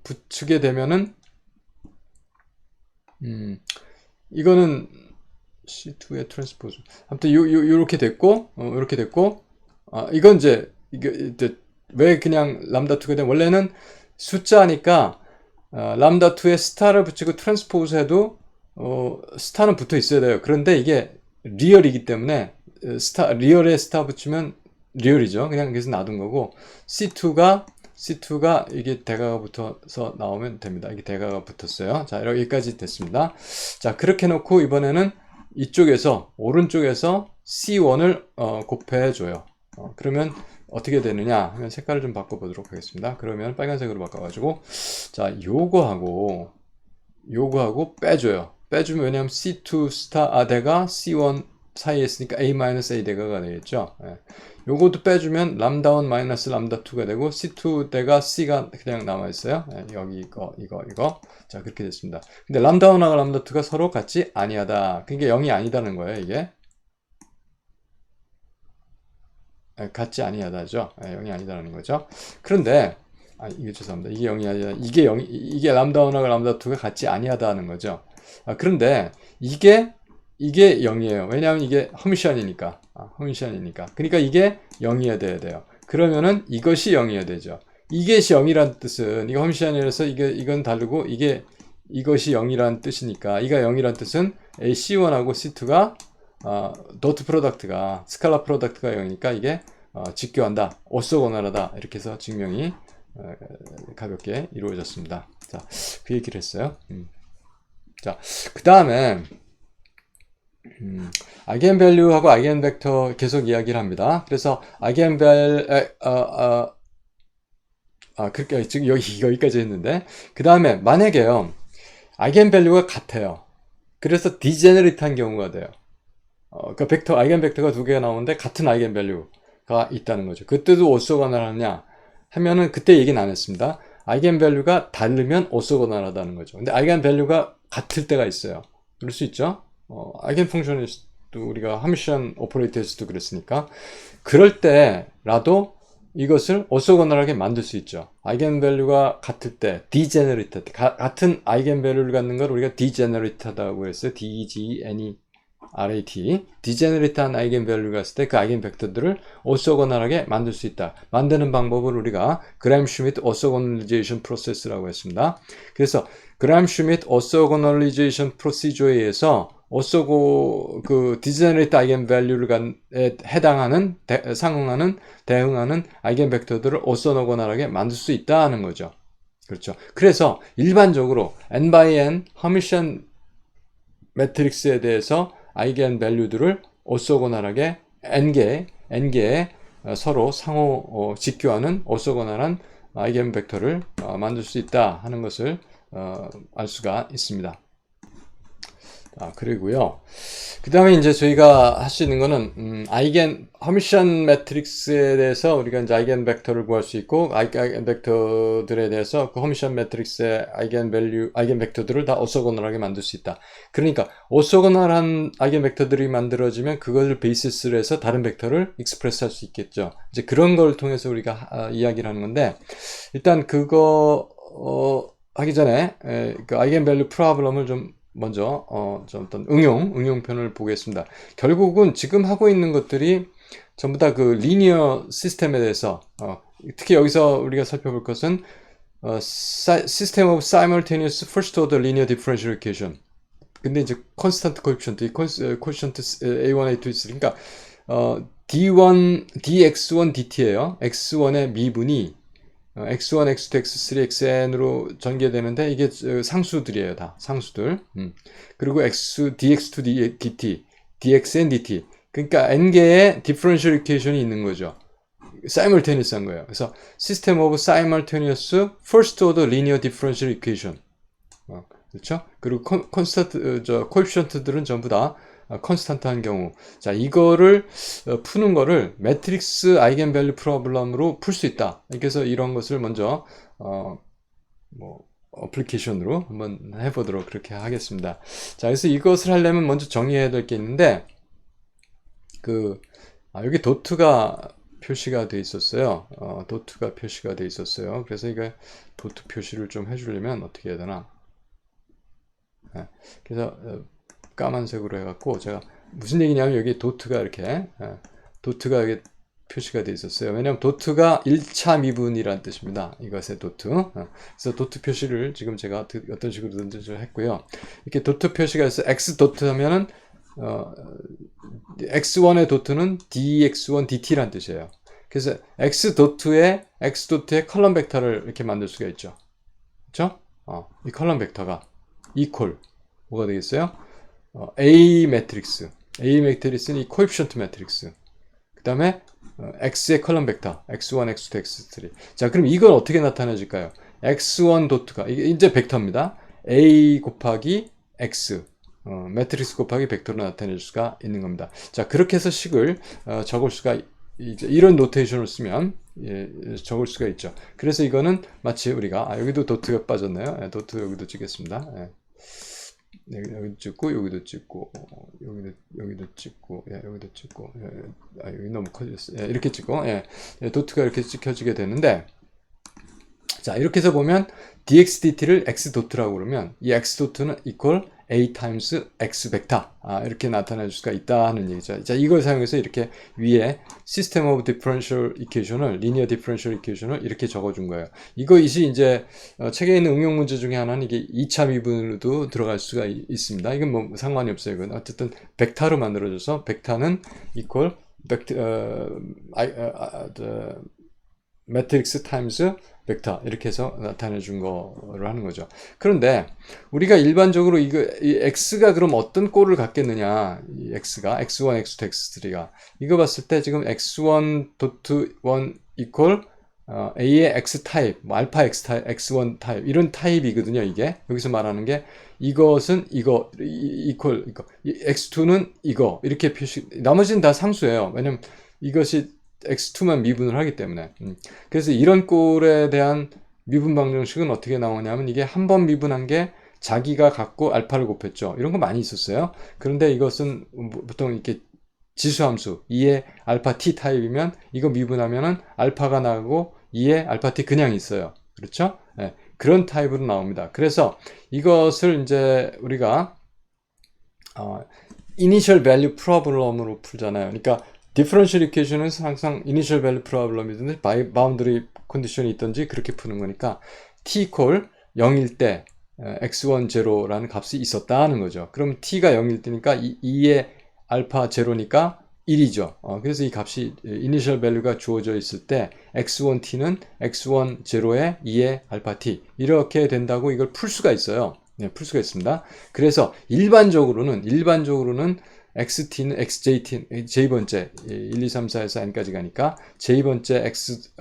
[SPEAKER 1] 붙이게 되면은 이거는 C2의 트랜스포즈. 아무튼 요렇게 됐고 이렇게 됐고, 이건 이제 이게 왜 그냥 람다2가 되면, 원래는 숫자니까 람다2에 스타를 붙이고 트랜스포즈 해도 스타는 붙어 있어야 돼요. 그런데 이게 리얼이기 때문에 리얼에 스타 붙이면 리얼이죠. 그냥 그래서 놔둔 거고, C2가 이게 대가가 붙어서 나오면 됩니다. 이게 대가가 붙었어요. 자, 여기까지 됐습니다. 자, 그렇게 놓고 이번에는 이쪽에서 오른쪽에서 C1을 곱해줘요. 그러면 어떻게 되느냐 하면 색깔을 좀 바꿔보도록 하겠습니다. 그러면 빨간색으로 바꿔가지고, 자, 요거하고 빼줘요. 빼주면, 왜냐면 C2 스타 대가 C1 사이에 있으니까 A-A 대가가 되겠죠. 예. 요것도 빼주면 람다1 마이너스 람다2가 되고, C2 대가 C가 그냥 남아있어요. 예, 여기 이거. 자, 그렇게 됐습니다. 근데 람다1하고 람다2가 서로 같이 아니하다. 그게 0이 아니다는 거예요, 이게. 예, 같이 아니하다죠. 예, 0이 아니다라는 거죠. 그런데, 이게 죄송합니다. 이게 0이 아니라, 이게 람다1하고 람다2가 같이 아니하다는 거죠. 그런데, 이게 0이에요. 왜냐하면 이게 허미션이니까. 그러니까 이게 0이어야 돼요. 그러면은 이것이 0이어야 되죠. 이것이 0이란 뜻은, 이거 허미션이라서 이건 다르고, 이것이 0이란 뜻이니까, 이가 0이란 뜻은 C1하고 C2가 도트 프로덕트가, 스칼라 프로덕트가 0이니까 이게 직교한다, 오소고널하다, 이렇게 해서 증명이 가볍게 이루어졌습니다. 자, 그 얘기를 했어요. 자, 그 다음에 아이겐밸류하고 아이겐벡터 계속 이야기를 합니다. 그래서 그렇게 지금 여기까지 했는데, 그 다음에 만약에요, 아이겐밸류가 같아요. 그래서 디제너리트한 경우가 돼요. 그러니까 아이겐벡터가 두 개가 나오는데 같은 아이겐밸류가 있다는 거죠. 그때도 오소고널하냐 하면은, 그때 얘기는 안 했습니다. 아이겐밸류가 다르면 오소고널하다는 거죠. 근데 아이겐밸류가 같을 때가 있어요. 그럴 수 있죠. 아이겐 펑션에서도 우리가 하미션 오퍼레이터에서도 그랬으니까, 그럴 때라도 이것을 오소고널하게 만들 수 있죠. 아이겐밸류가 같을 때, 디제너리트, 같은 아이겐밸류를 갖는 걸 우리가 디제너리트하다고 했어요. D-E-G-N-E-R-A-T. 디제너리트한 아이겐밸류가 있을 때 그 아이겐벡터들을 오소고널하게 만들 수 있다. 만드는 방법을 우리가 그램 슈미트 오소고널리제이션 프로세스라고 했습니다. 그래서 그램 슈미트 오소고널리제이션 프로시저에 의해서 그 디제너리트 아이겐밸류에 해당하는, 대응하는 아이겐벡터들을 오소고널하게 만들 수 있다는 거죠. 그렇죠. 그래서 일반적으로 n×n 허미션 매트릭스에 대해서 아이겐밸류들을 오소고널하게 n개의 서로 상호 직교하는 오소고널한 아이겐벡터를 만들 수 있다 하는 것을 알 수가 있습니다. 그리고요, 그 다음에 이제 저희가 할 수 있는 거는, 허미션 매트릭스에 대해서 우리가 이제 아이겐벡터를 구할 수 있고, 아이겐벡터들에 대해서 그 허미션 매트릭스의 아이겐벡터들을 다 오소고널하게 만들 수 있다. 그러니까, 오소고널한 아이겐벡터들이 만들어지면 그것을 베이시스로 해서 다른 벡터를 익스프레스 할 수 있겠죠. 이제 그런 걸 통해서 우리가 이야기를 하는 건데, 일단 그거, 하기 전에, 그 아이겐밸류 프로블럼을 좀 먼저 좀 어떤 응용편을 보겠습니다. 결국은 지금 하고 있는 것들이 전부 다 그 리니어 시스템에 대해서, 특히 여기서 우리가 살펴볼 것은 System of Simultaneous First Order Linear Differential Equation. 근데 이제 Constant Coefficient, Coefficient A1, A2, A3. 그러니까 D1, dx1, dt예요. x1의 미분이 x1, x2, x3, xn으로 전개되는데, 이게 상수들이에요. 다 상수들. 그리고 dx2, dt, dxn, dt. 그러니까 n개의 differential equation이 있는 거죠. simultaneous한 거예요. 그래서 system of simultaneous first order linear differential equation. 그렇죠? 그리고 코에피션트들은 전부 다 컨스탄트한 경우. 자, 이거를 푸는 거를 매트릭스 아이겐밸류 프로블럼으로 풀 수 있다. 그래서 이런 것을 먼저 어플리케이션으로 한번 해보도록 그렇게 하겠습니다. 자, 그래서 이것을 하려면 먼저 정리해야 될 게 있는데, 여기 도트가 표시가 돼 있었어요. 도트가 표시가 돼 있었어요. 그래서 이거 도트 표시를 좀 해주려면 어떻게 해야 되나? 네, 그래서 까만색으로 해갖고 제가 무슨 얘기냐면 여기 도트가 이렇게 도트가 여기 표시가 돼 있었어요. 왜냐하면 도트가 1차 미분이란 뜻입니다. 이것의 도트. 그래서 도트 표시를 지금 제가 어떤 식으로든지 했고요. 이렇게 도트 표시가 있어 x 도트 하면은 x1의 도트는 dx1 dt란 뜻이에요. 그래서 x 도트의 컬럼 벡터를 이렇게 만들 수가 있죠. 그렇죠? 이 컬럼 벡터가 equal 뭐가 되겠어요? A 매트릭스는 이 코에피션트 매트릭스. 그 다음에 x의 컬럼 벡터 x1, x2, x3. 자, 그럼 이걸 어떻게 나타내줄까요? x1 도트가 이제 벡터입니다. a 곱하기 x 매트릭스 곱하기 벡터로 나타낼 수가 있는 겁니다. 자, 그렇게 해서 식을 적을 수가 이런 노테이션을 쓰면 적을 수가 있죠. 그래서 이거는 마치 우리가 여기도 도트가 빠졌네요. 도트 여기도 찍겠습니다. 여기도 찍고 여기도 찍고 여기도 찍고 여기도 찍고 여기 너무 커졌어요. 이렇게 찍고 도트가 이렇게 찍혀지게 되는데, 자, 이렇게 해서 보면 dx dt를 x 도트라고 그러면 이 x 도트는 equal a times x 벡터 이렇게 나타낼 수가 있다 하는 얘기죠. 자, 이걸 사용해서 이렇게 위에 system of differential equation을 linear differential equation을 이렇게 적어준 거예요. 이것이 이제 책에 있는 응용 문제 중에 하나는 이게 2차 미분으로도 들어갈 수가 있습니다. 이건 뭐 상관이 없어요. 이건 어쨌든 벡터로 만들어져서 벡터는 equal 매트릭스 타임스 벡터 이렇게 해서 나타내 준 거를 하는 거죠. 그런데 우리가 일반적으로 이 x가 그럼 어떤 꼴을 갖겠느냐, 이 x가 x1, x2, x3가 이거 봤을 때 지금 x1 도트 1 equal a의 x 타입, 알파 x 타입, x1 타입 이런 타입이거든요. 이게 여기서 말하는 게 이것은 이거 equal 이거, x2는 이거 이렇게 표시, 나머지는 다 상수예요. 왜냐면 이것이 x2만 미분을 하기 때문에. 그래서 이런 꼴에 대한 미분 방정식은 어떻게 나오냐면 이게 한 번 미분한 게 자기가 갖고 알파를 곱했죠. 이런 거 많이 있었어요. 그런데 이것은 보통 이렇게 지수함수 2의 알파 t 타입이면 이거 미분하면은 알파가 나오고 2의 알파 t 그냥 있어요. 그렇죠? 네, 그런 타입으로 나옵니다. 그래서 이것을 이제 우리가 이니셜 밸류 프로블럼으로 풀잖아요. 그러니까 디퍼런셜 이퀘이션은 항상 이니셜 밸류 프로블럼이든지 바운더리 컨디션이 있든지 그렇게 푸는 거니까 t equal 0일 때 x1 제로라는 값이 있었다는 거죠. 그럼 t가 0일 때니까 2의 알파 제로니까 1이죠. 그래서 이 값이 이니셜 밸류가 주어져 있을 때 x1 t는 x1 제로에 2의 알파 t 이렇게 된다고 이걸 풀 수가 있어요. 네, 풀 수가 있습니다. 그래서 일반적으로는 xt는 xjt, j번째 1, 2, 3, 4에서 n까지 가니까 j번째 x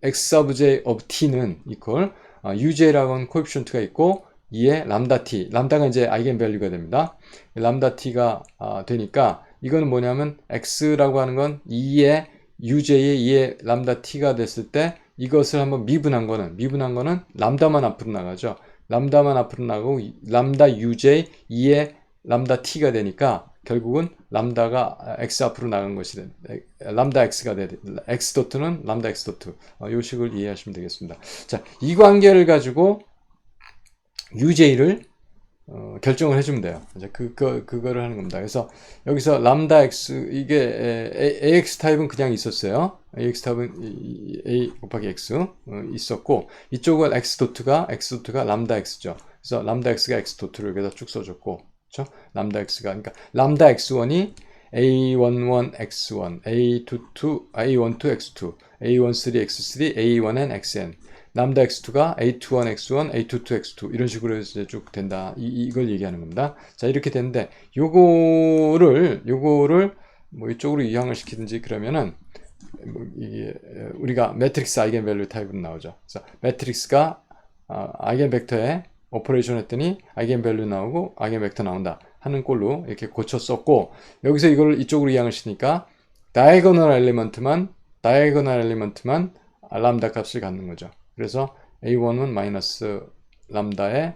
[SPEAKER 1] sub j of t는 equal uj라고 하는 코에피션트가 있고 2의 람다 t, 람다가 이제 아이겐밸류가 됩니다. 람다 t가 되니까 이거는 뭐냐면 x라고 하는 건 2의 uj의 2의 람다 t가 됐을 때 이것을 한번 미분한 거는 람다만 앞으로 나가죠. 람다만 앞으로 나가고 람다 uj 2의 람다 t가 되니까 결국은 람다가 x 앞으로 나간 것이 람다 x가 x 도트는 람다 x 도트 이 식을 이해하시면 되겠습니다. 자, 이 관계를 가지고 UJ를 결정을 해주면 돼요. 이제 그거를 하는 겁니다. 그래서 여기서 람다 x 이게 AX 타입은 그냥 있었어요. AX 타입은 A 곱하기 X 있었고 이쪽은 X 도트가 람다 X죠. 그래서 람다 X가 X 도트를 여기다 쭉 써줬고, 그렇죠? 람다 X가 그러니까 람다 X1이 A11 X1, A12 X2, A13 X3, A1n Xn 람다 x2가 a21 x1, a22 x2 이런 식으로 해서 이제 쭉 된다. 이걸 얘기하는 겁니다. 자, 이렇게 되는데 요거를 뭐 이쪽으로 이항을 시키든지 그러면은 뭐 이게 우리가 매트릭스 아이겐밸류 타입으로 나오죠. 그래서 매트릭스가 아이겐벡터에 오퍼레이션 했더니 아이겐밸류 나오고 아이겐벡터 나온다 하는 꼴로 이렇게 고쳐 썼고, 여기서 이걸 이쪽으로 이항을 시키니까 다이아고널 엘리먼트만 람다 값을 갖는 거죠. 그래서 A1은 마이너스 람다에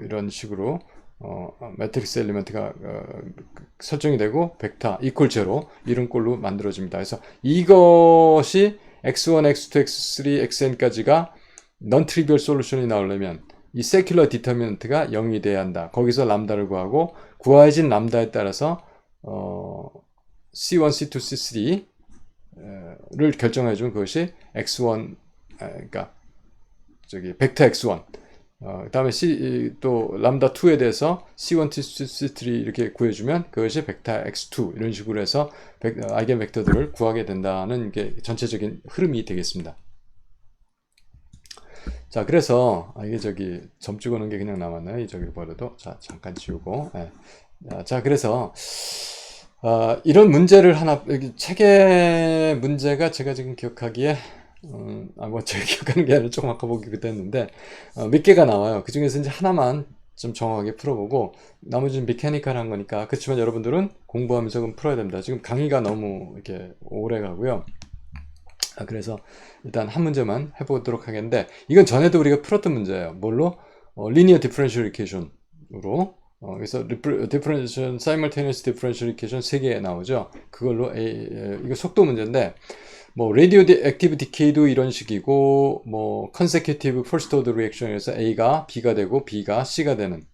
[SPEAKER 1] 이런 식으로 매트릭스 엘리먼트가 설정이 되고 벡터 이퀄 제로 이런 꼴로 만들어집니다. 그래서 이것이 x1, x2, x3, xn까지가 non trivial 솔루션이 나오려면 이 secular determinant가 0이 돼야 한다. 거기서 람다를 구하고 구해진 람다에 따라서 C1, C2, C3를 결정해 준 그것이 x1 그러니까 저기 벡터 x1 그 다음에 또 람다 2에 대해서 C1, C2, C3 이렇게 구해주면 그것이 벡터 x2 이런 식으로 해서 아이겐 벡터들을 구하게 된다는 게 전체적인 흐름이 되겠습니다. 자, 그래서 이게 저기 점 찍어놓은 게 그냥 남았네요. 이 저기 버려도. 자, 잠깐 지우고. 네. 자, 그래서 이런 문제를 하나, 여기 책의 문제가 제가 지금 기억하기에 뭐 제가 기억하는 게 아니라 조금 아까 보기도 했는데 몇 개가 나와요. 그 중에서 이제 하나만 좀 정확하게 풀어보고 나머지는 메카니컬한 거니까. 그렇지만 여러분들은 공부하면서 그럼 풀어야 됩니다. 지금 강의가 너무 이렇게 오래 가고요. 그래서 일단 한 문제만 해보도록 하겠는데, 이건 전에도 우리가 풀었던 문제예요. 뭘로? 리니어 디퍼런셜 이퀘이션으로. 그래서 디퍼런셜 사이멀테니어스 디퍼런셜 이퀘이션 3개 나오죠. 그걸로 이거 속도 문제인데, 뭐 레디오 액티브 디케이도 이런 식이고, 뭐 컨세큐티브 퍼스트 오더 리액션에서 A가 B가 되고 B가 C가 되는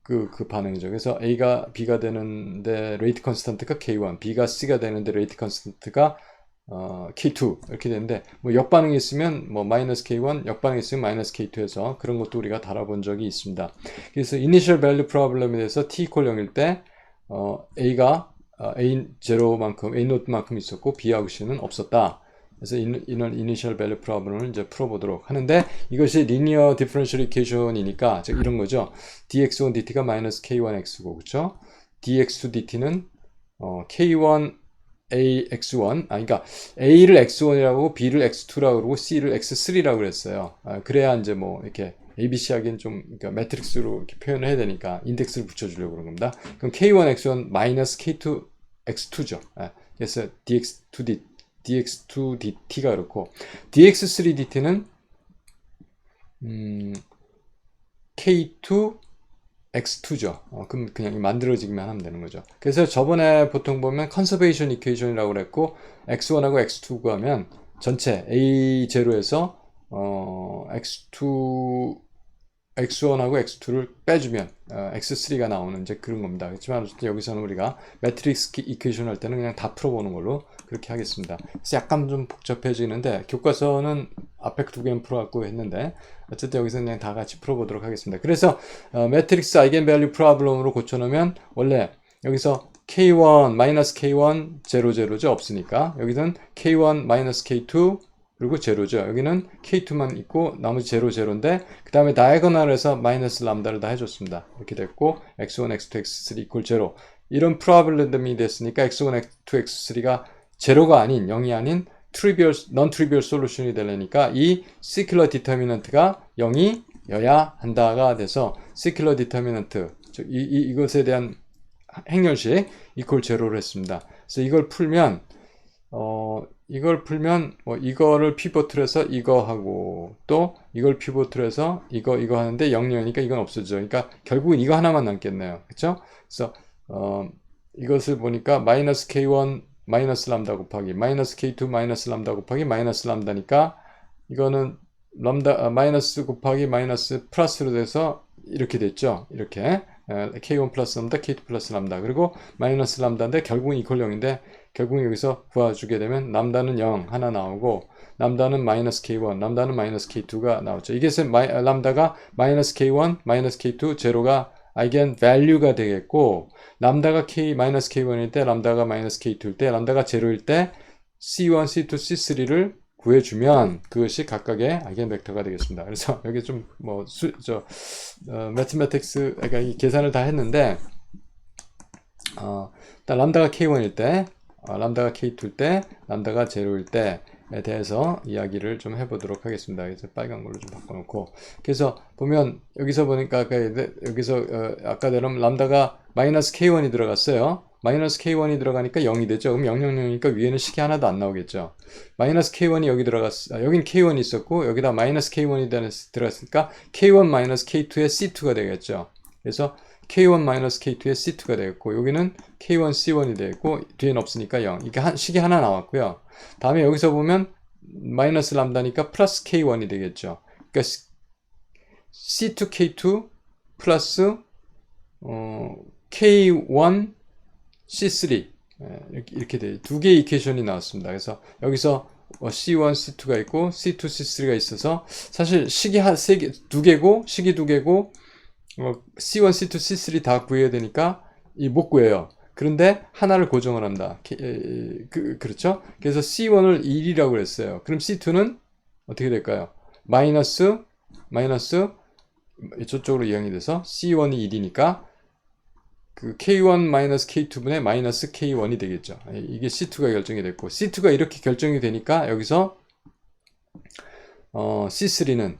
[SPEAKER 1] 그 반응이죠. 그래서 A가 B가 되는데 레이트 컨스턴트가 K1, B가 C가 되는데 레이트 컨스턴트가 K2 이렇게 되는데, 뭐 역반응이 있으면 뭐 마이너스 K1, 역반응이 있으면 마이너스 K2 해서 그런 것도 우리가 다뤄본 적이 있습니다. 그래서 이니셜 밸류 프로블럼에 대해서 t 이퀄 0일 때 A가 A0만큼 A0만큼 있었고 B하고 C는 없었다. 그래서 이런 이니셜 밸류 프로블럼을 이제 풀어보도록 하는데, 이것이 리니어 디퍼런셜 이퀘이션이니까 이런 거죠. dx1 dt가 마이너스 k1x고, 그렇죠? dx2 dt는 k1 ax1 그러니까 a를 x1이라고 B를 x2라고 그러고 C를 x3라고 그랬어요. 그래야 이제 뭐 이렇게 ABC 하기엔 좀 그러니까 매트릭스로 이렇게 표현을 해야 되니까 인덱스를 붙여주려고 그런 겁니다. 그럼 k1 x1 마이너스 k2 x2죠. 그래서 dx2 dt가 그렇고, dx3 dt는 k2 x2죠. 그럼 그냥 만들어지기만 하면 되는 거죠. 그래서 저번에 보통 보면 컨서베이션 이퀘이션이라고 그랬고, x1하고 x2 구하면 전체 A0에서 x1하고 x2를 빼주면 x3가 나오는 이제 그런 겁니다. 그렇지만 여기서는 우리가 매트릭스 이퀘이션 할 때는 그냥 다 풀어보는 걸로 그렇게 하겠습니다. 그래서 약간 좀 복잡해지는데, 교과서는 앞에 2개는 풀어갖고 했는데 어쨌든 여기서 그냥 다 같이 풀어보도록 하겠습니다. 그래서 매트릭스 아이겐밸류 프로블럼으로 고쳐놓으면 원래 여기서 k1 마이너스 k1 0죠. 없으니까 여기는 k1 마이너스 k2 그리고 제로죠. 여기는 K2만 있고 나머지 제로 제로인데, 그 다음에 다이아고널에서 마이너스 람다를 다 해줬습니다. 이렇게 됐고 x1, x2, x3 이퀄 제로, 이런 프로블럼이 됐으니까 x1, x2, x3가 제로가 아닌 0이 아닌 트리비얼, non trivial 솔루션이 되려니까 이 circular determinant가 0이여야 한다가 돼서 circular determinant 이것에 대한 행렬식 이퀄 제로를 했습니다. 그래서 이걸 풀면 뭐 이거를 피보트로 해서 이거 하고 또 이걸 피보트로 해서 이거 하는데 0이니까 이건 없어져. 그러니까 결국은 이거 하나만 남겠네요. 그렇죠? 그래서 이것을 보니까 마이너스 k1 마이너스 람다 곱하기 마이너스 k2 마이너스 람다 곱하기 마이너스 람다니까, 이거는 람다 마이너스 곱하기 마이너스 플러스로 돼서 이렇게 됐죠. 이렇게 k1 플러스 람다, k2 플러스 람다, 그리고 마이너스 람다인데 결국은 이퀄 0인데, 결국 여기서 구해주게 되면 람다는 0 하나 나오고 람다는 마이너스 k1, 람다는 마이너스 k2가 나오죠. 이게 람다가 마이너스 k1, 마이너스 k2, 제로가 아이겐 밸류가 되겠고, 람다가 마이너스 k1일 때, 람다가 마이너스 k2일 때, 람다가 제로일 때 C1, C2, C3를 구해주면 그것이 각각의 아이겐 벡터가 되겠습니다. 그래서 여기 좀 뭐 매트매틱스 그러니까 이 계산을 다 했는데 일단 람다가 k1일 때, 람다가 k2일 때, 람다가 제로일 때에 대해서 이야기를 좀 해보도록 하겠습니다. 그래서 빨간 걸로 좀 바꿔놓고, 그래서 보면 여기서 보니까 여기서 아까처럼 람다가 마이너스 k1이 들어갔어요. 마이너스 k1이 들어가니까 0이 되죠. 그럼 0, 0, 0이니까 위에는 식이 하나도 안 나오겠죠. 마이너스 k1이 여기 여긴 k1이 있었고 여기다 마이너스 k1이 들어갔으니까 k1 마이너스 k2의 c2가 되겠죠. 그래서 k1 마이너스 k2의 c2가 되겠고 여기는 k1 c1이 되겠고 뒤에는 없으니까 0. 이게 식이 하나 나왔고요. 다음에 여기서 보면 마이너스 람다니까 플러스 k1이 되겠죠. 그러니까 c2 k2 플러스 k1 c3 이렇게 돼. 두 개의 이퀘이션이 나왔습니다. 그래서 여기서 C1, C2가 있고 C2, C3가 있어서 사실 식이 두 개고 식이 두 개고 C1, C2, C3 다 구해야 되니까 못 구해요. 그런데 하나를 고정을 한다. 그렇죠? 그래서 C1을 1이라고 그랬어요. 그럼 C2는 어떻게 될까요? 마이너스 저쪽으로 이항이 돼서 C1이 1이니까 그 K1 마이너스 K2분의 마이너스 K1이 되겠죠. 이게 C2가 결정이 됐고 C2가 이렇게 결정이 되니까 여기서 C3는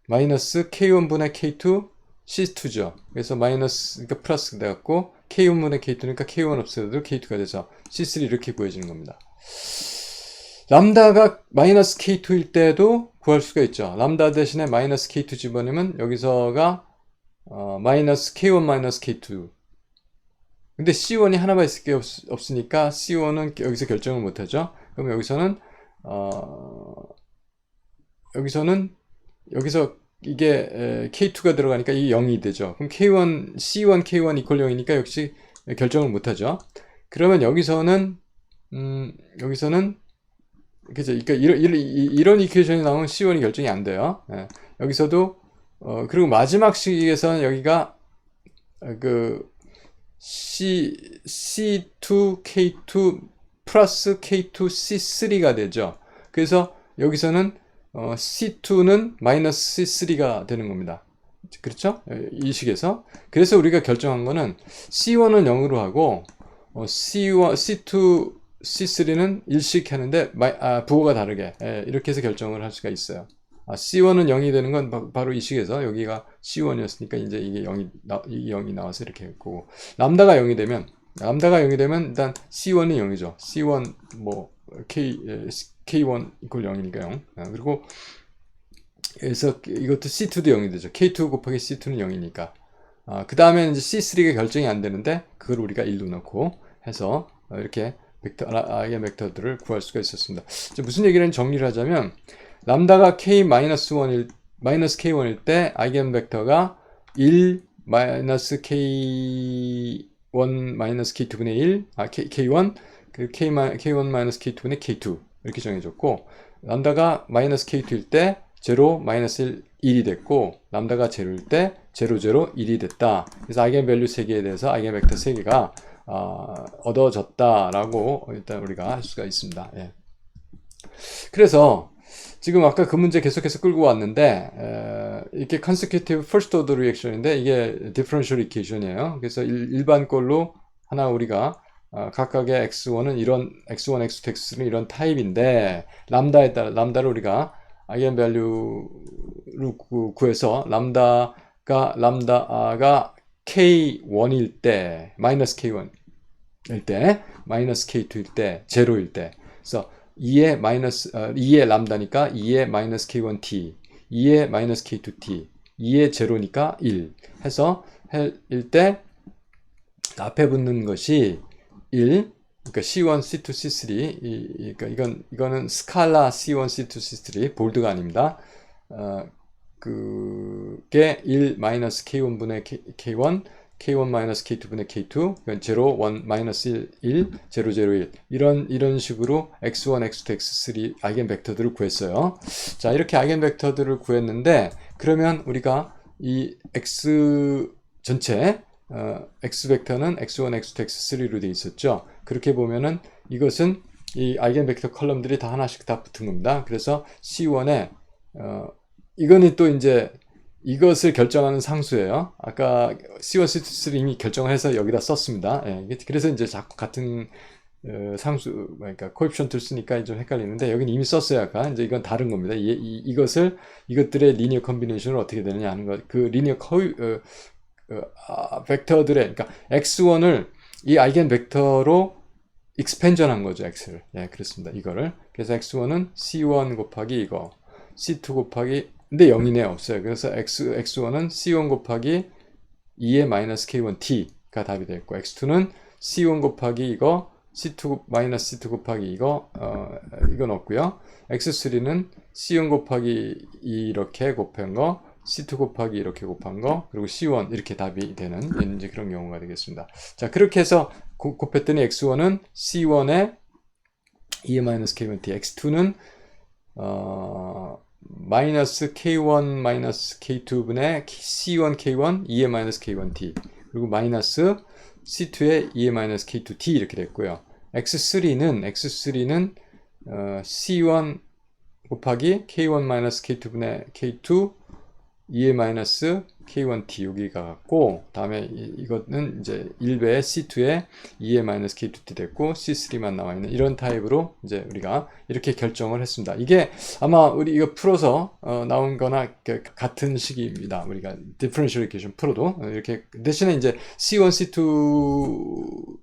[SPEAKER 1] 마이너스 K1분의 K2 C2죠. 그래서 마이너스 그러니까 플러스 돼갖고 K1분의 K2니까 K1 없애도 K2가 돼서 C3 이렇게 구해지는 겁니다. 람다가 마이너스 K2일 때도 구할 수가 있죠. 람다 대신에 마이너스 K2 집어넣으면 여기서가 마이너스 K1 마이너스 K2 근데 C1이 하나만 있을 게 없으니까 C1은 여기서 결정을 못하죠. 그럼 여기서 이게 K2가 들어가니까 이게 0이 되죠. 그럼 C1, K1 이퀄 0이니까 역시 결정을 못하죠. 그러면 여기서는 그죠? 그러니까 이런 이퀘이션이 나오면 C1이 결정이 안 돼요. 여기서도 그리고 마지막 식에서는 여기가 C2, K2 플러스 K2, C3가 되죠. 그래서 여기서는 C2는 마이너스 C3가 되는 겁니다. 그렇죠? 이 식에서. 그래서 우리가 결정한 거는 C1은 0으로 하고 C1, C2, C3는 일식 하는데 부호가 다르게 이렇게 해서 결정을 할 수가 있어요. C1은 0이 되는 건 바로 이 식에서 여기가 C1이었으니까 이제 이게 0이 나와서 이렇게 했고 람다가 0이 되면 일단 C1이 0이죠. C1 뭐 K1 이퀄 0이니까 0. 그리고 그래서 이것도 C2도 0이 되죠. K2 곱하기 C2는 0이니까. 그 다음에 이제 C3가 결정이 안 되는데 그걸 우리가 1로 넣고 해서 이렇게 아이겐 벡터들을 구할 수가 있었습니다. 무슨 얘기를 정리를 하자면 람다가 K-1일 마이너스 K1일 때 아이겐 벡터가 1 마이너스 K1 마이너스 K2분의 1 K1 그리고 K1 마이너스 K2분의 K2 이렇게 정해졌고 람다가 마이너스 K2일 때 0 마이너스 1이 됐고 람다가 제로일 때 0, 0, 1이 됐다. 그래서 아이겐 밸류 3개에 대해서 아이겐 벡터 3개가 얻어졌다라고 일단 우리가 할 수가 있습니다. 예. 그래서 지금 아까 그 문제 계속해서 끌고 왔는데 이게 consecutive first order reaction인데 이게 differential equation이에요. 그래서 일반 걸로 하나 우리가 각각의 x1은 이런 x1, x2, x3는 이런 타입인데 람다에 따라 람다를 우리가 아이겐 밸류로 구해서 람다가 k1일 때 마이너스 k1일 때 마이너스 k2일 때 제로일 때 그래서 2의 람다니까 2의 마이너스 k1t 2의 마이너스 k2t 2의 제로니까 1 해서 1 때 앞에 붙는 것이 1 그러니까 C1, C2, C3 그러니까 이거는 스칼라 C1, C2, C3 볼드가 아닙니다. 그게 1 마이너스 K1분의 K1 K1 마이너스 K2분의 K2 그러니까 0, 1, 마이너스 1, 0, 0, 1 이런 식으로 x1, x2, x3 아이겐 벡터들을 구했어요. 자 이렇게 아이겐 벡터들을 구했는데 그러면 우리가 이 x 전체 x 벡터는 x1, x2, x3로 되어 있었죠. 그렇게 보면은 이것은 이 아이겐 벡터 컬럼들이 다 하나씩 다 붙은 겁니다. 그래서 C1에 이거는 또 이제 이것을 결정하는 상수예요. 아까 C1, C2, C3 이미 결정을 해서 여기다 썼습니다. 예, 그래서 이제 자꾸 같은 상수, 그러니까 코에피션트를 쓰니까 좀 헷갈리는데 여기는 이미 썼어요. 아까 이제 이건 다른 겁니다. 이것들의 리니어 컨비네이션을 어떻게 되느냐 하는 것, 그 리니어 벡터들의, 그러니까 x1을 이 아이겐 벡터로 익스펜전한 거죠, x를. 예, 그렇습니다. 이거를. 그래서 x1은 c1 곱하기 이거, c2 곱하기, 근데 0이네, 없어요. 그래서 x1은 c1 곱하기 2의 마이너스 k1t가 답이 되겠고, x2는 c1 곱하기 이거, c2 마이너스 c2 곱하기 이거, 이건 없고요. x3는 c1 곱하기 이렇게 곱한 거, C2 곱하기 이렇게 곱한 거, 그리고 C1 이렇게 답이 되는 이제 그런 경우가 되겠습니다. 자, 그렇게 해서 곱했더니 X1은 C1에 2의 마이너스 K1T, X2는 마이너스 K1 마이너스 K2분의 C1 K1 2의 마이너스 K1T, 그리고 마이너스 C2의 2의 마이너스 K2T 이렇게 됐고요. X3는 C1 곱하기 K1 마이너스 K2분의 K2 2의 마이너스 K1T 여기가 같고, 다음에 이거는 이제 1배의 C2에 2의 마이너스 K2T 됐고, C3만 나와있는 이런 타입으로 이제 우리가 이렇게 결정을 했습니다. 이게 아마 우리 이거 풀어서 나온 거나 같은 식입니다. 우리가 디퍼런셜 이퀘이션 풀어도 이렇게 대신에 이제 C1, C2,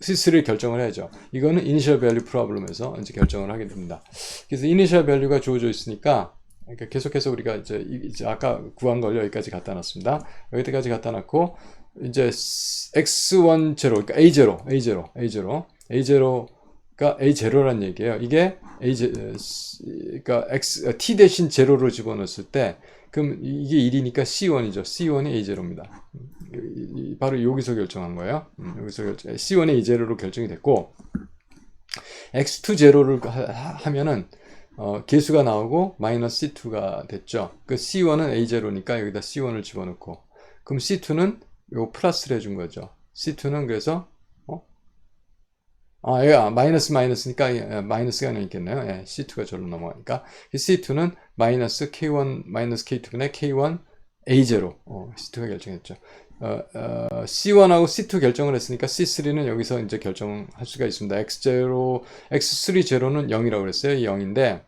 [SPEAKER 1] C3를 결정을 해야죠. 이거는 Initial Value Problem에서 이제 결정을 하게 됩니다. 그래서 Initial Value가 주어져 있으니까, 그러니까 계속해서 우리가 이제 아까 구한 걸 여기까지 갖다 놨습니다. 여기까지 갖다 놨고, 이제 x1 제로, 그러니까 A0가 A0란 얘기예요. 이게 그러니까 t 대신 제로로 집어넣었을 때, 그럼 이게 1이니까 C1이죠. C1이 A0입니다. 바로 여기서 결정한 거예요. C1이 A0로 결정이 됐고, x2 제로를 하면은 개수가 나오고 마이너스 C2가 됐죠. 그 C1은 A0니까 여기다 C1을 집어넣고, 그럼 C2는 요 플러스를 해준 거죠. C2는 그래서 마이너스니까 마이너스가 있겠네요. 예, C2가 절로 넘어가니까 C2는 마이너스 K1 마이너스 K2분의 K1 A0 C2가 결정했죠. C1하고 C2 결정을 했으니까 C3는 여기서 이제 결정할 수가 있습니다. X3 제로는 0이라고 그랬어요. 0인데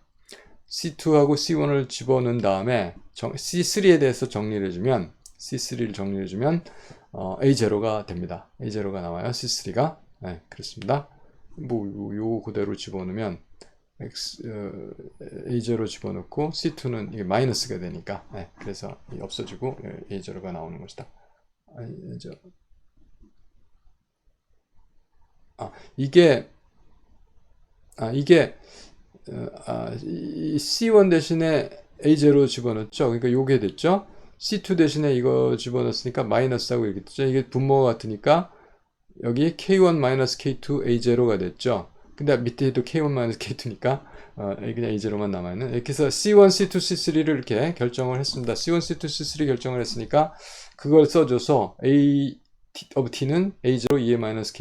[SPEAKER 1] C2하고 C1을 집어넣은 다음에 C3에 대해서 정리를 해주면 C3를 정리해주면 A0가 됩니다. A0가 나와요. C3가. 네, 그렇습니다. 요 그대로 집어넣으면 A0 집어넣고 C2는 이게 마이너스가 되니까, 네, 그래서 없어지고 A0가 나오는 것이다. 이게 C1 대신에 A0 집어넣었죠. 그러니까 요게 됐죠. C2 대신에 이거 집어넣었으니까 마이너스하고 이렇게 됐죠. 이게 분모가 같으니까 여기 K1 마이너스 K2 A0가 됐죠. 근데 밑에도 K1 마이너스 K2니까 그냥 A0만 남아있는, 이렇게 해서 C1, C2, C3를 이렇게 결정을 했습니다. C1, C2, C3 결정을 했으니까 그걸 써줘서 A of T는 A0 2의 마이너스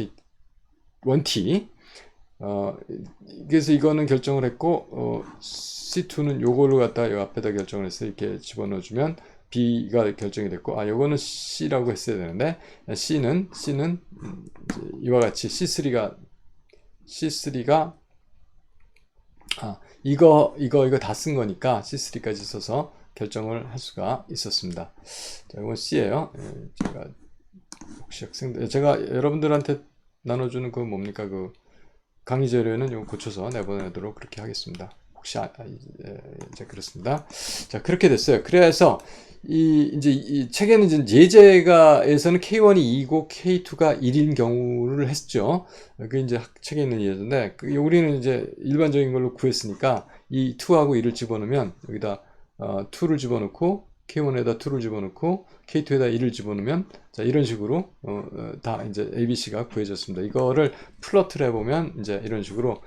[SPEAKER 1] K1T, 그래서 이거는 결정을 했고, C2는 요걸로 갖다 요 앞에다 결정을 해서 이렇게 집어넣어주면 B가 결정이 됐고, 요거는 C라고 했어야 되는데, C는 이와 같이 C3가 이거 다 쓴 거니까 C3까지 써서 결정을 할 수가 있었습니다. 자, 이건 C예요. 제가 혹시 제가 여러분들한테 나눠주는 그 뭡니까, 그 강의 자료는 좀 고쳐서 내보내도록 그렇게 하겠습니다. 혹시 이제 그렇습니다. 자, 그렇게 됐어요. 그래서 이제 이 책에는 이제 예제가에서는 K1이 2고 K2가 1인 경우를 했죠. 그 이제 책에 있는 예제인데, 우리는 이제 일반적인 걸로 구했으니까 이 2하고 1을 집어넣으면 여기다 2를 집어넣고 K1에다 2를 집어넣고 K2에다 1을 집어넣으면, 자, 이런 식으로 다 이제 ABC가 구해졌습니다. 이거를 플러트를 해보면 이제 이런 식으로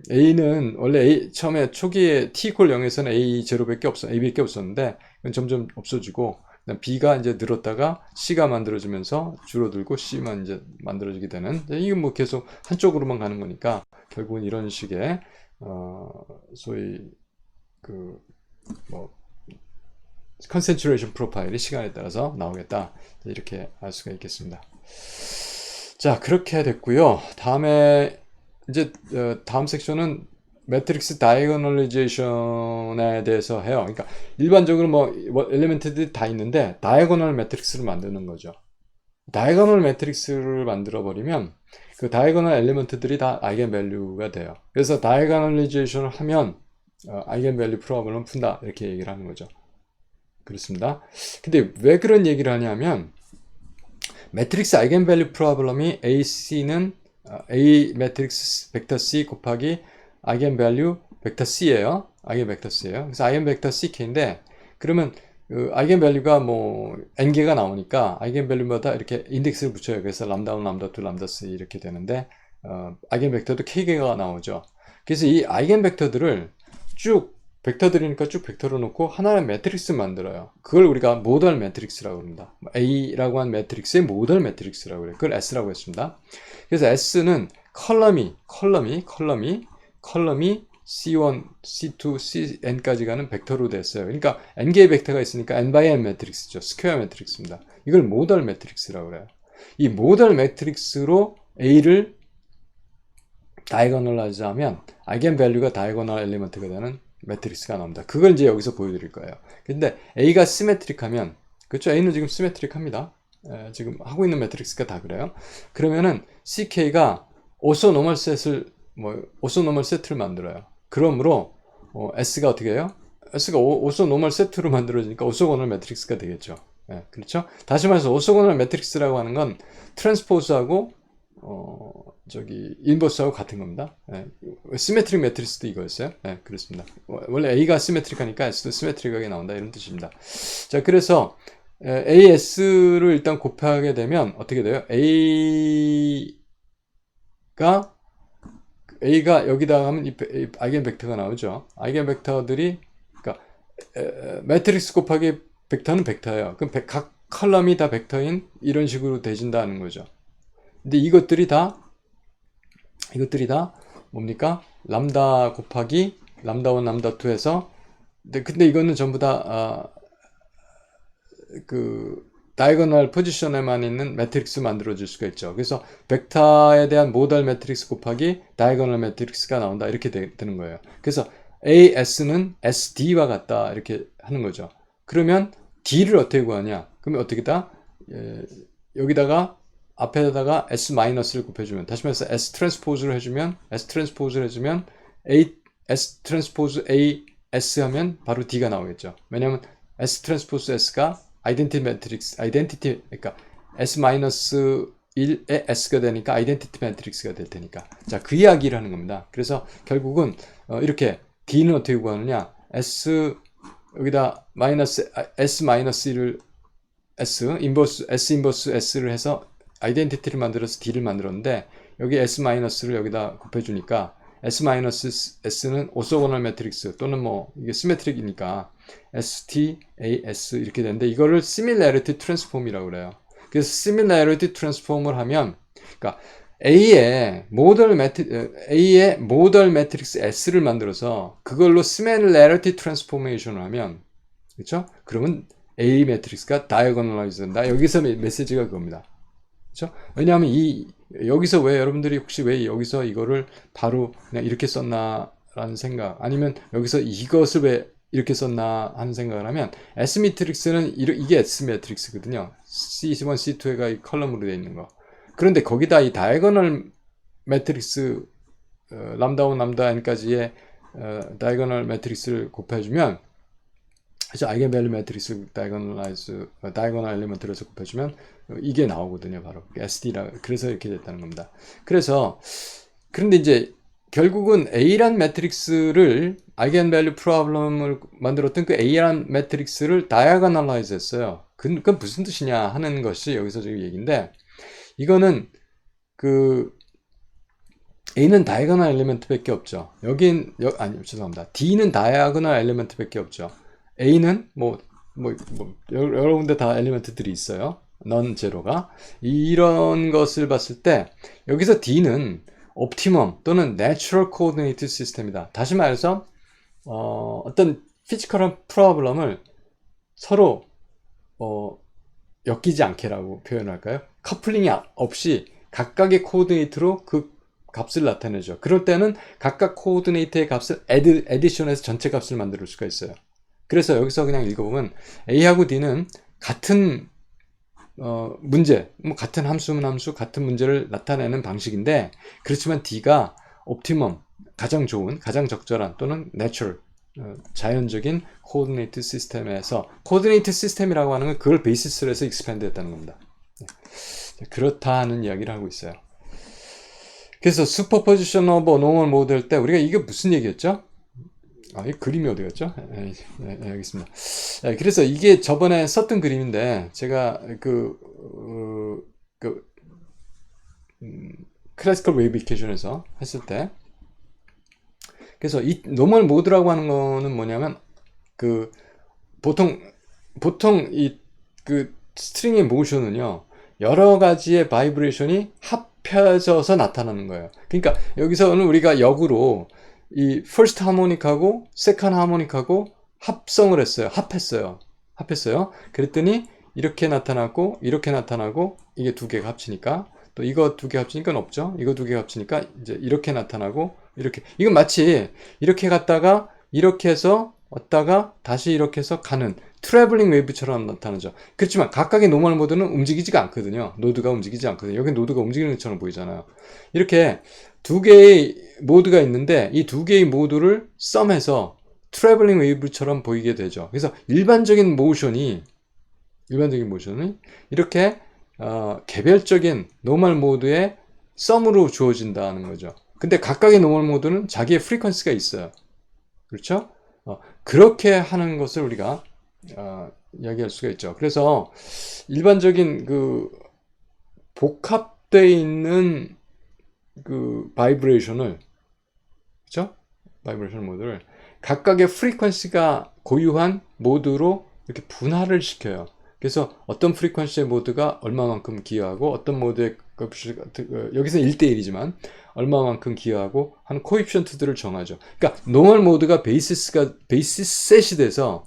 [SPEAKER 1] A는 원래 처음에 초기에 T = 0에서는 A0밖에 A밖에 없었는데 이건 점점 없어지고, B가 이제 늘었다가 C가 만들어지면서 줄어들고 C만 이제 만들어지게 되는, 이게 뭐 계속 한쪽으로만 가는 거니까 결국은 이런 식의 소위 그 뭐 컨센트레이션 프로파일이 시간에 따라서 나오겠다, 이렇게 알 수가 있겠습니다. 자, 그렇게 됐고요. 다음에 이제 다음 섹션은 매트릭스 다이거널리제이션에 대해서 해요. 그러니까 일반적으로 뭐 엘리멘트들이 다 있는데 다이거널 매트릭스를 만드는 거죠. 다이거널 매트릭스를 만들어 버리면 그 다이거널 엘리먼트들이 다 아이겐밸류가 돼요. 그래서 다이거널리제이션을 하면 아이겐밸류 프로블럼을 푼다, 이렇게 얘기를 하는 거죠. 그렇습니다. 근데 왜 그런 얘기를 하냐면 매트릭스 아이겐밸류 프로블럼이 AC는 A 매트릭스 벡터 C 곱하기 아이겐밸류 벡터 C예요. 아이겐벡터 C예요. 그래서 아이겐벡터 CK인데, 그러면 그 아이겐밸류가 뭐 n개가 나오니까 아이겐밸류마다 이렇게 인덱스를 붙여요. 그래서 람다 1, 람다 2, 람다 3 이렇게 되는데 아이겐벡터도 k개가 나오죠. 그래서 이 아이겐벡터들을 쭉 벡터들이니까 쭉 벡터로 놓고 하나의 매트릭스 만들어요. 그걸 우리가 모달 매트릭스라고 합니다. A라고 한 매트릭스의 모달 매트릭스라고 그래요. 그걸 S라고 했습니다. 그래서 S는 컬럼이 C1, C2, Cn까지 가는 벡터로 됐어요. 그러니까 n개의 벡터가 있으니까 n by n 매트릭스죠. 스퀘어 매트릭스입니다. 이걸 모달 매트릭스라고 그래요. 이 모달 매트릭스로 A를 다이거널라이즈 하면 아이겐밸류가 다이거널 엘리먼트가 되는 매트릭스가 나옵니다. 그걸 이제 여기서 보여드릴 거예요. 근데 A가 시메트릭하면, 그렇죠? A는 지금 시메트릭합니다. 지금 하고 있는 매트릭스가 다 그래요. 그러면은 CK가 오소노멀 셋을 오소노멀 세트를 만들어요. 그러므로 S가 어떻게 해요? S가 오소노멀 세트로 만들어지니까 오소고널 매트릭스가 되겠죠. 그렇죠? 다시 말해서 오소고널 매트릭스라고 하는 건 트랜스포즈하고 인버스하고 같은 겁니다. 시메트릭 매트릭스도 이거였어요. 그렇습니다. 원래 A가 시메트릭하니까 S도 시메트릭하게 나온다, 이런 뜻입니다. 자, 그래서 AS를 일단 곱하게 되면 어떻게 돼요? A가 여기다가 하면 이 아이겐벡터가 나오죠. 아이겐벡터들이, 그러니까 매트릭스 곱하기 벡터는 벡터예요. 그럼 각 컬럼이 다 벡터인 이런 식으로 되진다는 거죠. 근데 이것들이 다 뭡니까? 람다 곱하기 람다 1, 람다 2 해서, 근데 이거는 전부 다 다이거널 포지션에만 있는 매트릭스 만들어줄 수가 있죠. 그래서 벡터에 대한 모달 매트릭스 곱하기 다이거널 매트릭스가 나온다, 이렇게 되는 거예요. 그래서 AS는 SD와 같다, 이렇게 하는 거죠. 그러면 D를 어떻게 구하냐? 그러면 어떻게 여기다가 앞에다가 S-를 곱해주면, 다시 말해서 S 트랜스포즈를 해주면 S 트랜스포즈 A S 하면 바로 D가 나오겠죠. 왜냐하면 S 트랜스포즈 S가 아이덴티티 매트릭스, 그러니까 S-1의 S가 되니까 아이덴티티 매트릭스가 될 테니까. 자, 그 이야기를 하는 겁니다. 그래서 결국은 이렇게 D는 어떻게 구하느냐? 여기다 S-1을 S 인버스 S를 해서 아이덴티티를 만들어서 D를 만들었는데, 여기 S-를 여기다 곱해주니까 S-S는 오소고널 매트릭스 또는 뭐 이게 시메트릭이니까 ST-AS 이렇게 되는데, 이거를 similarity transform이라고 그래요. 그래서 similarity transform을 하면, 그러니까 A의 모달 매트릭스 S를 만들어서 그걸로 similarity transformation을 하면, 그렇죠? 그러면 A 매트릭스가 다이아고널라이즈 된다. 여기서 메시지가 그겁니다. 그렇죠? 왜냐하면 여기서 왜 여러분들이 혹시 왜 여기서 이거를 바로 그냥 이렇게 썼나라는 생각, 아니면 여기서 이것을 왜 이렇게 썼나 하는 생각을 하면, S 매트릭스는 이게 S 매트릭스거든요. C1, C2가 이 컬럼으로 되어 있는 거. 그런데 거기다 이 다이거널 매트릭스 람다 1, 람다 n까지의 다이거널 매트릭스를 곱해주면, 그래서 아이겐밸류 매트릭스 다이거널 엘리먼트를 곱해주면 이게 나오거든요. 바로 SD라. 그래서 이렇게 됐다는 겁니다. 그런데 이제 결국은 A란 매트릭스를, 아이겐밸류 프로블럼을 만들었던 그 A란 매트릭스를 다이아고널라이즈 했어요. 그건 무슨 뜻이냐 하는 것이 여기서 지금 얘기인데, 이거는 A는 다이아고널 엘리먼트밖에 없죠. 죄송합니다. D는 다이아고널 엘리먼트밖에 없죠. A는 뭐 여러 군데 다 엘리먼트들이 있어요. 넌 제로가. 이런 것을 봤을 때 여기서 D는 옵티멈 또는 내추럴 코오디네이트 시스템이다. 다시 말해서 어떤 피지컬한 프로블럼을 서로 엮이지 않게라고 표현할까요? 커플링이 없이 각각의 코오디네이트로 그 값을 나타내죠. 그럴 때는 각각 코오디네이트의 값을 에디션해서 전체 값을 만들 수가 있어요. 그래서 여기서 그냥 읽어보면 A하고 D는 같은 문제, 같은 함수면 함수, 같은 문제를 나타내는 방식인데, 그렇지만 D가 옵티멈, 가장 좋은, 가장 적절한 또는 내추럴, 자연적인 코오디네이트 시스템에서, 코오디네이트 시스템이라고 하는 건 그걸 베이시스로 해서 익스팬드 했다는 겁니다. 그렇다는 이야기를 하고 있어요. 그래서 슈퍼포지션 오버 노멀 모드 할 때 우리가 이게 무슨 얘기였죠? 이 그림이 어디 갔죠? 알겠습니다. 그래서 이게 저번에 썼던 그림인데, 제가 클래시컬 웨이브 이퀘이션에서 했을 때, 그래서 이 노멀 모드라고 하는 거는 뭐냐면, 보통 스트링의 모션은요, 여러 가지의 바이브레이션이 합해져서 나타나는 거예요. 그러니까 여기서는 우리가 역으로 이 first 하모닉하고 second 하모닉하고 합성을 했어요. 합했어요. 그랬더니 이렇게 나타나고 이렇게 나타나고, 이게 두 개가 합치니까, 또 이거 두 개 합치니까 없죠. 이거 두 개 합치니까 이제 이렇게 나타나고, 이렇게. 이건 마치 이렇게 갔다가 이렇게 해서 왔다가 다시 이렇게 해서 가는 트래블링 웨이브처럼 나타나죠. 그렇지만 각각의 노멀 모드는 움직이지가 않거든요. 노드가 움직이지 않거든요. 여기 노드가 움직이는 것처럼 보이잖아요. 이렇게 두 개의 모드가 있는데 이 두 개의 모드를 썸해서 트래블링 웨이브처럼 보이게 되죠. 그래서 일반적인 모션이 이렇게 개별적인 노멀 모드의 썸으로 주어진다는 거죠. 근데 각각의 노멀 모드는 자기의 프리퀀시가 있어요. 그렇죠? 그렇게 하는 것을 우리가 이야기할 수가 있죠. 그래서 일반적인 복합되어 있는 바이브레이션을, 그렇죠? 바이브레이션 모드를 각각의 프리퀀시가 고유한 모드로 이렇게 분할을 시켜요. 그래서 어떤 프리퀀시의 모드가 얼마만큼 기여하고 어떤 모드의 여기서 1대1이지만 얼마만큼 기여하고 하는 코에피션트들을 정하죠. 그러니까 노멀 모드가 베이시셋이 돼서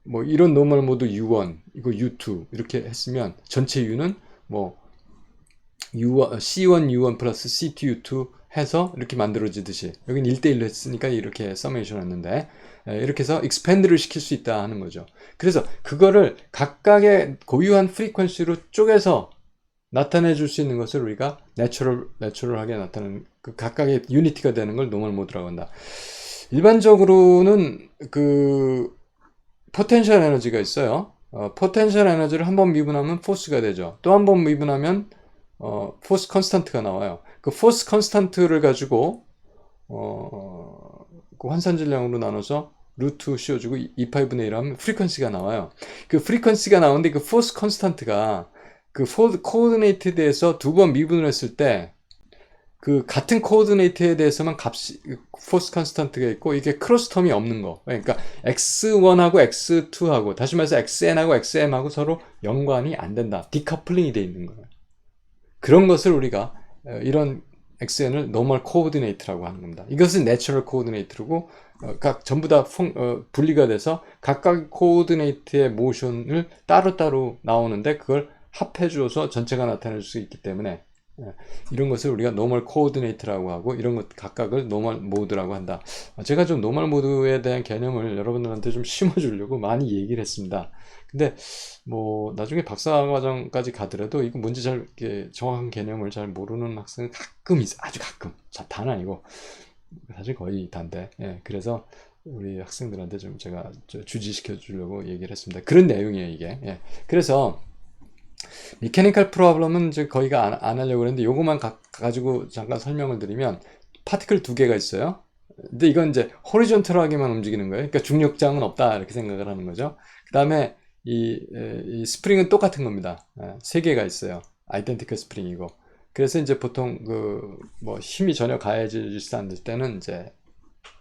[SPEAKER 1] 뭐 이런 노멀 모드 U1, 이거 U2 이렇게 했으면 전체 U는 뭐 C1 U1 플러스 C2 U2 해서 이렇게 만들어지듯이, 여기는 1대1로 했으니까 이렇게 서메이션 했는데, 이렇게 해서 익스펜드를 시킬 수 있다 하는 거죠. 그래서 그거를 각각의 고유한 프리퀀시로 쪼개서 나타내 줄 수 있는 것을 우리가 내추럴하게 나타내는, 각각의 유니티가 되는 걸 노멀 모드라고 한다. 일반적으로는 포텐셜 에너지가 있어요. 포텐셜 에너지를 한 번 미분하면 포스가 되죠. 또 한 번 미분하면 포스 컨스탄트가 나와요. 그 포스 컨스탄트를 가지고 그 환산질량으로 나눠서 루트 씌워주고 2파이분의 1 하면 프리퀀시가 나와요. 그 프리퀀시가 나오는데 그 포스 컨스탄트가 그 코오디네이트에 대해서 두 번 미분을 했을 때 그 같은 코오디네이트에 대해서만 값이 포스 컨스탄트가 있고, 이게 크로스 텀이 없는 거. 그러니까 x1하고 x2하고 다시 말해서 xn하고 xm하고 서로 연관이 안 된다. 디커플링이 돼 있는 거예요. 그런 것을 우리가 이런 xn을 노멀 코오디네이트라고 하는 겁니다. 이것은 내추럴 코오디네이트고, 전부 다 분리가 돼서 각각 코오디네이트의 모션을 따로따로 나오는데 그걸 합해줘서 전체가 나타낼 수 있기 때문에 이런 것을 우리가 노멀 코오디네이트라고 하고, 이런 것 각각을 노멀 모드라고 한다. 제가 좀 노멀 모드에 대한 개념을 여러분들한테 좀 심어주려고 많이 얘기를 했습니다. 근데 뭐 나중에 박사과정까지 가더라도 이거 뭔지 잘 이렇게 정확한 개념을 잘 모르는 학생은 가끔 있어. 아주 가끔. 다는 아니고 사실 거의 다인데. 그래서 우리 학생들한테 좀 제가 주지시켜 주려고 얘기를 했습니다. 그런 내용이에요, 이게. 그래서 미케니컬 프로블럼은 이제 거의가 안 하려고 했는데, 요거만 가지고 잠깐 설명을 드리면, 파티클 두 개가 있어요. 근데 이건 이제 호리존털하게만 움직이는 거예요. 그러니까 중력장은 없다 이렇게 생각을 하는 거죠. 그 다음에 이 스프링은 똑같은 겁니다. 세 개가 있어요. 아이덴티컬 스프링이고. 그래서 이제 보통 뭐 힘이 전혀 가해지지 않을 때는 이제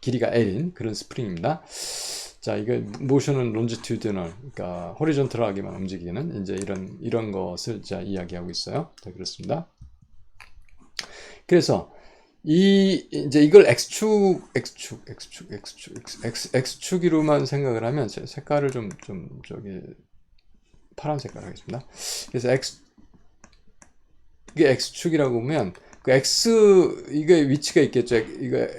[SPEAKER 1] 길이가 L인 그런 스프링입니다. 자, 이게 모션은 론지튜디널, 그러니까 호리존털하게만 움직이는 이제 이런 것을 자 이야기하고 있어요. 자, 그렇습니다. 그래서 이제 이걸 X축이로만 생각을 하면 색깔을 좀 저기 파란 색깔 하겠습니다. 그래서 이게 X축이라고 보면 그 이게 위치가 있겠죠.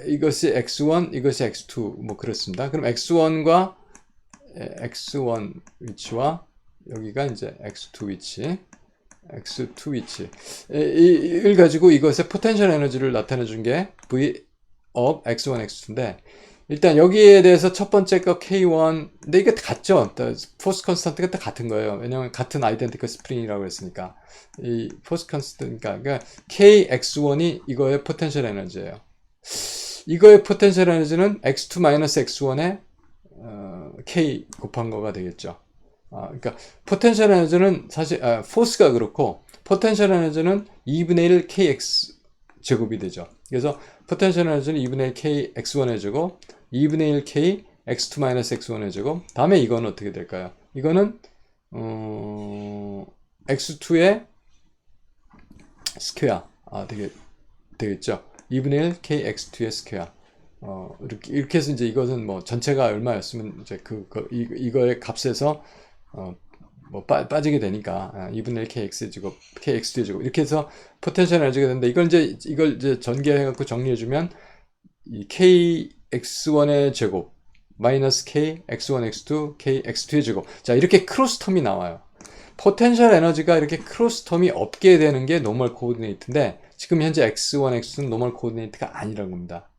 [SPEAKER 1] 이것이 X1, 이것이 X2 뭐 그렇습니다. 그럼 X1 위치와 여기가 이제 X2 위치 이를 가지고 이것의 포텐셜 에너지를 나타내 준 게 V of X1, X2인데 일단 여기에 대해서 첫 번째 거 K1 근데 이게 같죠. 포스 컨스턴트가 다 같은 거예요. 왜냐면 같은 아이덴티컬 스프링이라고 했으니까 이 포스 컨스턴트가 그러니까 KX1이 이거의 포텐셜 에너지예요. 이거의 포텐셜 에너지는 X2 X1에 K 곱한 거가 되겠죠. 그러니까 포텐셜 에너지는 사실 포스가 그렇고 포텐셜 에너지는 2분의 1 kx 제곱이 되죠. 그래서 포텐셜 에너지는 2분의 1 k x1의 제곱, 2분의 1 k x2 x1의 제곱. 다음에 이거는 어떻게 될까요? 이거는 x2의 스퀘어 되겠죠. 2분의 1 k x2의 스퀘어. 이렇게 해서 이제 이것은 뭐 전체가 얼마였으면 이제 이거의 값에서 뭐 빠지게 되니까 2분의 1 kx 제곱, kx2 제곱 이렇게 해서 포텐셜 에너지가 되는데 이걸 이제 전개해 갖고 정리해 주면 이 kx1의 제곱 마이너스 k x1 x2 k x2의 제곱 자 이렇게 크로스 텀이 나와요. 포텐셜 에너지가 이렇게 크로스 텀이 없게 되는 게 노멀 코오디네이트인데 지금 현재 x1 x2는 노멀 코오디네이트가 아니라는 겁니다.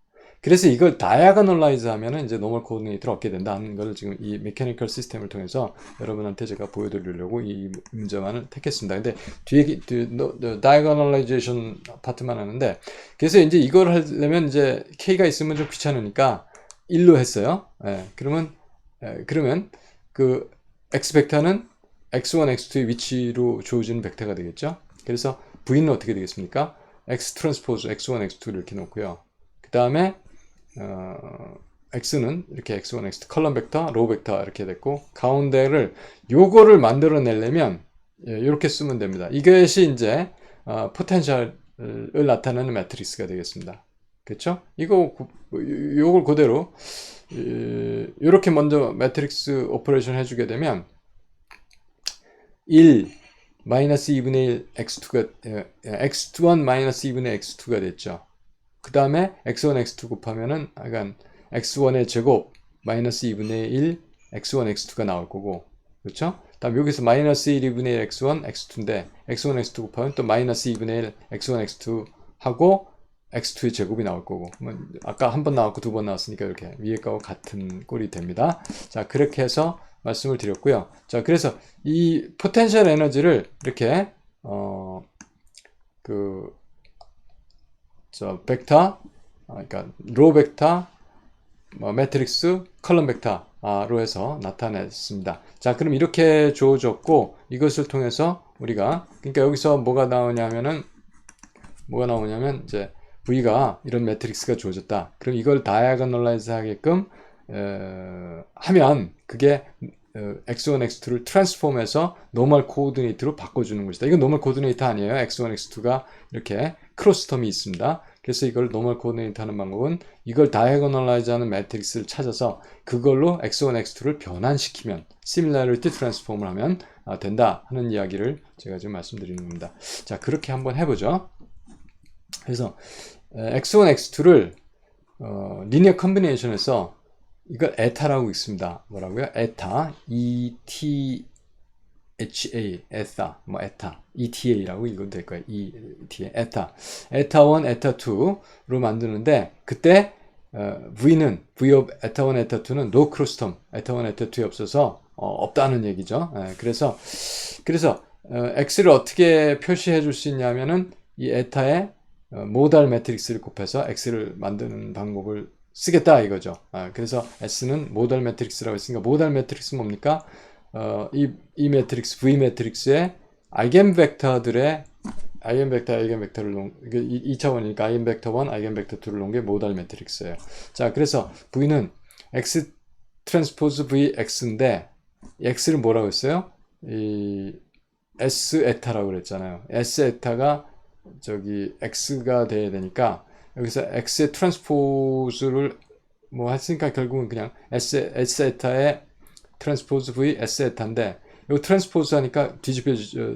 [SPEAKER 1] 그래서 이걸 다이아고널라이즈 하면은 이제 노멀 코오디네이트를 얻게 된다는 걸 지금 이 메커니컬 시스템을 통해서 여러분한테 제가 보여드리려고 이 문제만을 택했습니다. 근데 뒤에 다이아고널라이제이션 파트만 하는데 그래서 이제 이걸 하려면 이제 K가 있으면 좀 귀찮으니까 1로 했어요. 그러면 그 X 벡터는 X1, X2의 위치로 주어지는 벡터가 되겠죠. 그래서 V는 어떻게 되겠습니까? X 트랜스포즈 X1, X2를 이렇게 놓고요. 그 다음에 X는 이렇게 X1, X2 컬럼 벡터, 로우 벡터 이렇게 됐고 요거를 만들어내려면 이렇게 쓰면 됩니다. 이것이 이제 포텐셜을 나타내는 매트릭스가 되겠습니다. 그렇죠? 요걸 그대로 이렇게 먼저 매트릭스 오퍼레이션 해주게 되면 1 마이너스 2분의 1 X1 마이너스 2분의 X2가 됐죠. 그 다음에 x1, x2 곱하면은 약간 x1의 제곱 마이너스 2분의 1 x1, x2가 나올 거고 그렇죠? 다음 여기서 마이너스 1, 2분의 1 x1, x2인데 x1, x2 곱하면 또 마이너스 2분의 1 x1, x2 하고 x2의 제곱이 나올 거고 아까 한 번 나왔고 두 번 나왔으니까 이렇게 위에 거와 같은 꼴이 됩니다. 자 그렇게 해서 말씀을 드렸고요. 자 그래서 이 포텐셜 에너지를 이렇게 벡터, 그러니까 로 벡터, 매트릭스, 컬럼 벡터로 해서 나타냈습니다. 자, 그럼 이렇게 주어졌고 이것을 통해서 우리가 그러니까 여기서 뭐가 나오냐면 이제 V가 이런 매트릭스가 주어졌다. 그럼 이걸 다이아고널라이즈 하게끔 하면 그게 X1, X2를 트랜스폼해서 노멀 코오디네이트로 바꿔주는 것이다. 이건 노멀 코오디네이트 아니에요. X1, X2가 이렇게 크로스 텀이 있습니다. 그래서 이걸 노멀 코오디네이트 하는 방법은 이걸 다이아고널라이즈 하는 매트릭스를 찾아서 그걸로 X1, X2를 변환시키면 시밀라리티 트랜스폼을 하면 된다 하는 이야기를 제가 지금 말씀드리는 겁니다. 자, 그렇게 한번 해보죠. 그래서 X1, X2를 리니어 컨비네이션에서 이걸 에타라고 있습니다. 뭐라고요? 에타, ETHA, 에타, 에타, ETA라고 읽어도 될 거예요. ETA, 에타, 에타1, 에타2로 만드는데 그때 V는 V of 에타1, 에타2는 no cross term, 에타1, 에타2에 없어서 없다는 얘기죠. 그래서 X를 어떻게 표시해 줄 수 있냐면은 이 에타의 모달 매트릭스를 곱해서 X를 만드는 방법을 쓰겠다 이거죠. 그래서 S는 모달 매트릭스라고 했으니까 모달 매트릭스 뭡니까? 이 매트릭스 V 매트릭스의 아이겐 벡터들의 아이겐벡터를 놓은, 이게 2차원이니까 아이겐벡터 1, 아이겐벡터 2를 놓은 게 모달 매트릭스예요. 자, 그래서 V는 X 트랜스포즈 V X인데, X를 뭐라고 했어요? 이 S 에타라고 그랬잖아요. S 에타가 저기 X가 돼야 되니까, 여기서 X의 트랜스포즈를 뭐 했으니까 결국은 그냥 S 에타의 트랜스포즈 V S 에타인데, 이 트랜스포즈 하니까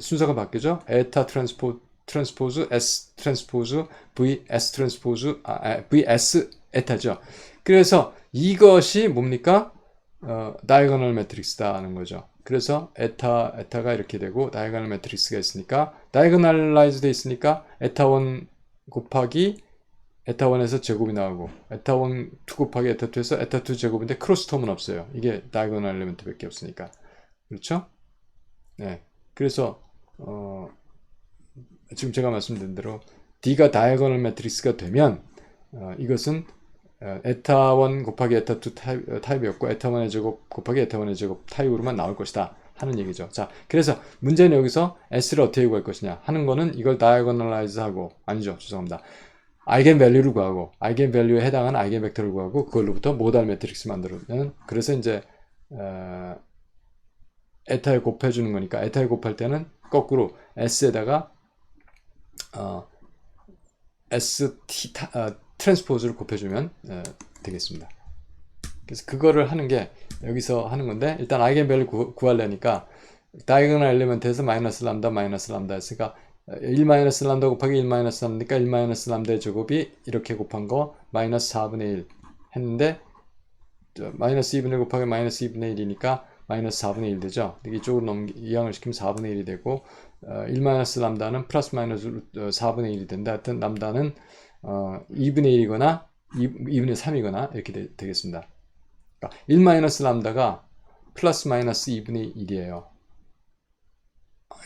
[SPEAKER 1] 순서가 바뀌죠. 에타 트랜스포즈 S 트랜스포즈 V S 트랜스포즈 V S 에타죠. 그래서 이것이 뭡니까? 다이거널 매트릭스다 하는 거죠. 그래서 에타가 이렇게 되고 다이거널 매트릭스가 있으니까 다이거널라이즈 돼 있으니까 에타 1 곱하기 에타 1에서 제곱이 나오고 에타 1 2 곱하기 에타 2에서 에타 2 제곱인데 크로스 텀은 없어요. 이게 다이거널 엘리먼트밖에 없으니까. 그렇죠? 네. 그래서 지금 제가 말씀드린 대로 D가 다이거널 매트릭스가 되면 이것은 에타 1 곱하기 에타 2 타입이었고 에타 1의 제곱 곱하기 에타 1의 제곱 타입으로만 나올 것이다 하는 얘기죠. 자, 그래서 문제는 여기서 S를 어떻게 구할 것이냐 하는 거는 이걸 다이거널라이즈 하고, 아니죠, 죄송합니다, 아이겐 밸류를 구하고 아이겐 밸류에 해당하는 아이겐 벡터를 구하고 그걸로부터 모달 매트릭스 만들면, 그래서 이제 에타에 곱해주는 거니까 에타에 곱할 때는 거꾸로 S에다가 ST 트랜스포즈를 곱해주면 되겠습니다. 그래서 그거를 하는 게 여기서 하는 건데, 일단 아이겐밸류 구하려니까 다이거널 엘리먼트에서 마이너스 람다 했으니까 1 마이너스 람다 곱하기 1 마이너스 람다니까 1 마이너스 람다의 제곱이 이렇게 곱한 거 마이너스 4분의 1 했는데, 마이너스 2분의 1 곱하기 마이너스 2분의 1이니까 마이너스 4분의 1 되죠. 이쪽으로 이항을 시키면 4분의 1이 되고 1 마이너스 람다는 플러스 마이너스 4분의 1이 된다. 하여튼 람다는 2분의 1이거나 2분의 3이거나 이렇게 되겠습니다. 그러니까 1 마이너스 람다가 플러스 마이너스 2분의 1이에요.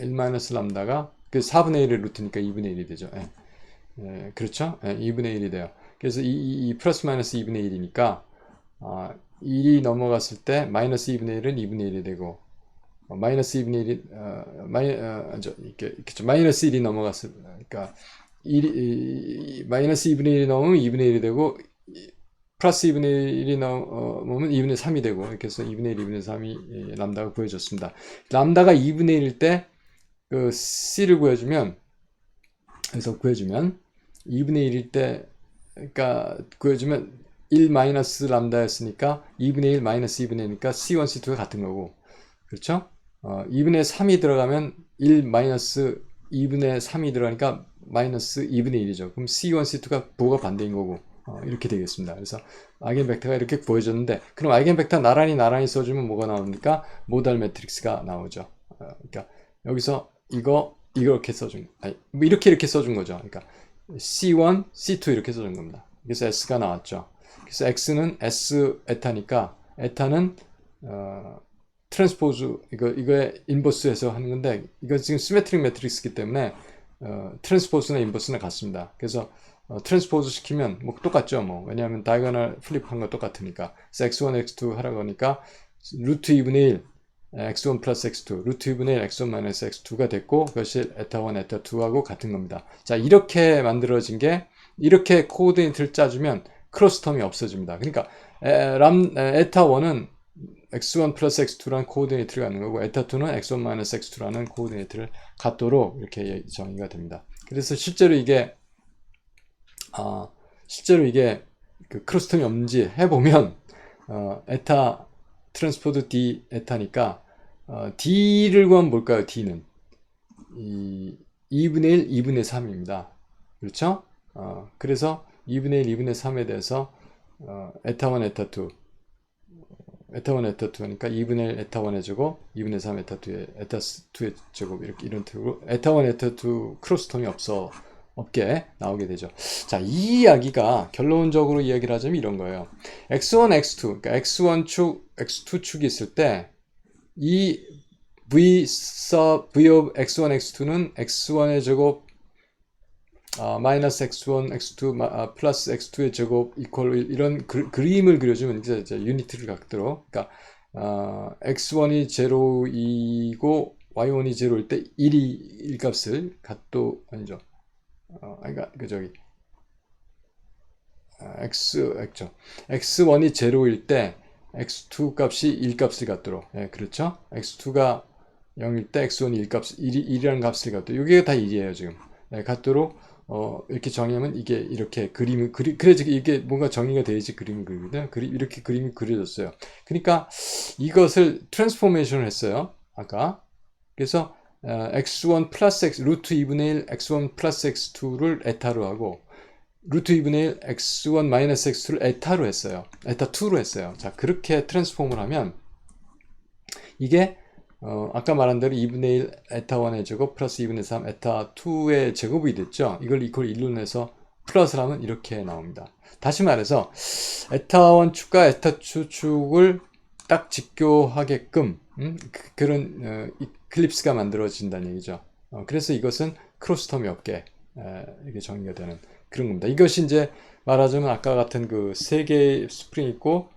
[SPEAKER 1] 1 마이너스 람다가 그 4분의 1의 루트니까 2분의 1이 되죠. 그렇죠? 2분의 1이 돼요. 그래서 이 플러스 마이너스 2분의 1이니까 1이 넘어갔을 때 마이너스 2분의 1은 2분의 1이 되고, 마이너스 2분의 1이 마이너스 1이 넘어갔을, 그러니까 마이너스 2분의 1이 넘으면 2분의 1이 되고, 플러스 2분의 1이 넘으면 2분의 3이 되고, 이렇게 해서 2분의 1, 2분의 3이 람다가 구해졌습니다. 람다가 2분의 1일 때 그 C를 구해주면, 그래서 구해주면 2분의 1일 때, 그러니까 구해주면 1 마이너스 람다였으니까 2분의 1 마이너스 2분의 1이니까 C1, C2가 같은 거고, 그렇죠? 2분의 3이 들어가면 1 마이너스 2분의 3이 들어가니까 마이너스 2분의 1이죠. 그럼 C1, C2가 부호가 반대인 거고, 이렇게 되겠습니다. 그래서 아이겐벡터가 이렇게 구해졌는데, 그럼 아이겐벡터 나란히 써주면 뭐가 나옵니까? 모달 매트릭스가 나오죠. 그러니까 여기서 이렇게 써준, 이렇게 써준 거죠. 그러니까 C1, C2 이렇게 써준 겁니다. 그래서 S가 나왔죠. 그래서 X는 S 에타니까, 에타는 트랜스포즈, 이거의 인버스에서 하는 건데, 이거 지금 시메트릭 매트릭스이기 때문에 트랜스포즈나 인버스는 같습니다. 그래서 트랜스포즈 시키면 뭐 똑같죠. 뭐 왜냐하면 다이거널 플립한 거 똑같으니까. 그래서 x1, x2 하라고 하니까 루트 2분의 1 x1 플러스 x2 루트 2분의 1 x1 마이너스 x2가 됐고, 그것이 에타1, 에타2하고 같은 겁니다. 자, 이렇게 만들어진 게, 이렇게 코오디네이트를 짜주면 크로스 텀이 없어집니다. 그러니까 에타1은 x1 플러스 x2라는 코오디네이트를 갖는 거고, 에타2는 x1 마이너스 x2라는 코오디네이트를 갖도록 이렇게 정의가 됩니다. 그래서 실제로 이게 그 크로스 텀이 없는지 해보면 에타 트랜스포드 D 에타니까 D를 구하면 뭘까요? D는 2분의 1, 2분의 3입니다. 그렇죠? 그래서 2분의 1, 2분의 3에 대해서 에타1, 에타2 하니까 2분의 1 에타1의 제곱, 2분의 3 에타2의 제곱, 이렇게 이런 식으로 에타1, 에타2 크로스텀이 없게 나오게 되죠. 자, 이 이야기가 결론적으로 이야기를 하자면 이런 거예요. x1, x2, 그러니까 x1 축, x2 축이 있을 때 이 v of x1, x2는 x1의 제곱 마이너스 x1, x2 플러스 x2의 제곱 이퀄, 이런 그림을 그려주면 이제 유니티를 갖도록, 그러니까 x1이 0이고 y1이 0일 때 1이 1값을 갓도 아니죠. 그러니까 그 저기 x1이 0일 때 x2 값이 1 값을 갖도록, 예, 그렇죠? x2가 0일 때 x1이 1이라는 값을 갖도록, 이게 다 1이에요 지금. 예, 갖도록 이렇게 정의하면 이게 이렇게 그래야지 이게 뭔가 정의가 돼야지 그림이 그리거든. 이렇게 그림이 그려졌어요. 그러니까 이것을 트랜스포메이션을 했어요 아까. 그래서 x1 플러스 x 루트 2분의 1 x1 플러스 x2를 에타로 하고 루트 2분의 1 x1 마이너스 x2를 에타로 했어요. 에타 2로 했어요. 자, 그렇게 트랜스폼을 하면 이게 아까 말한 대로 2분의 1 에타 1의 제곱 플러스 2분의 3 에타 2의 제곱이 됐죠. 이걸 이퀄 1로 내서 플러스를 하면 이렇게 나옵니다. 다시 말해서 에타 1 축과 에타 2 축을 딱 직교하게끔 그런 이클립스가 만들어진다는 얘기죠. 그래서 이것은 크로스텀이 없게 이게 정의가 되는 그런 겁니다. 이것이 이제 말하자면 아까 같은 그 세 개의 스프링 있고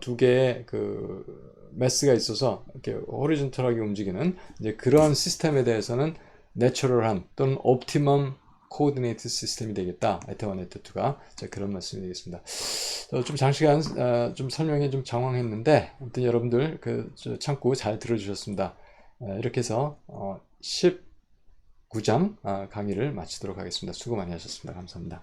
[SPEAKER 1] 두 개의 그 매스가 있어서 이렇게 호리존털하게 움직이는 이제 그런 시스템에 대해서는 내추럴한 또는 옵티멈 코오디네이트 시스템이 되겠다. 에타 1, 에타 2가 그런 말씀이 되겠습니다. 좀 장시간 좀 설명에 좀 장황했는데 아무튼 여러분들 참고 잘 들어주셨습니다. 이렇게 해서 19장 강의를 마치도록 하겠습니다. 수고 많이 하셨습니다. 감사합니다.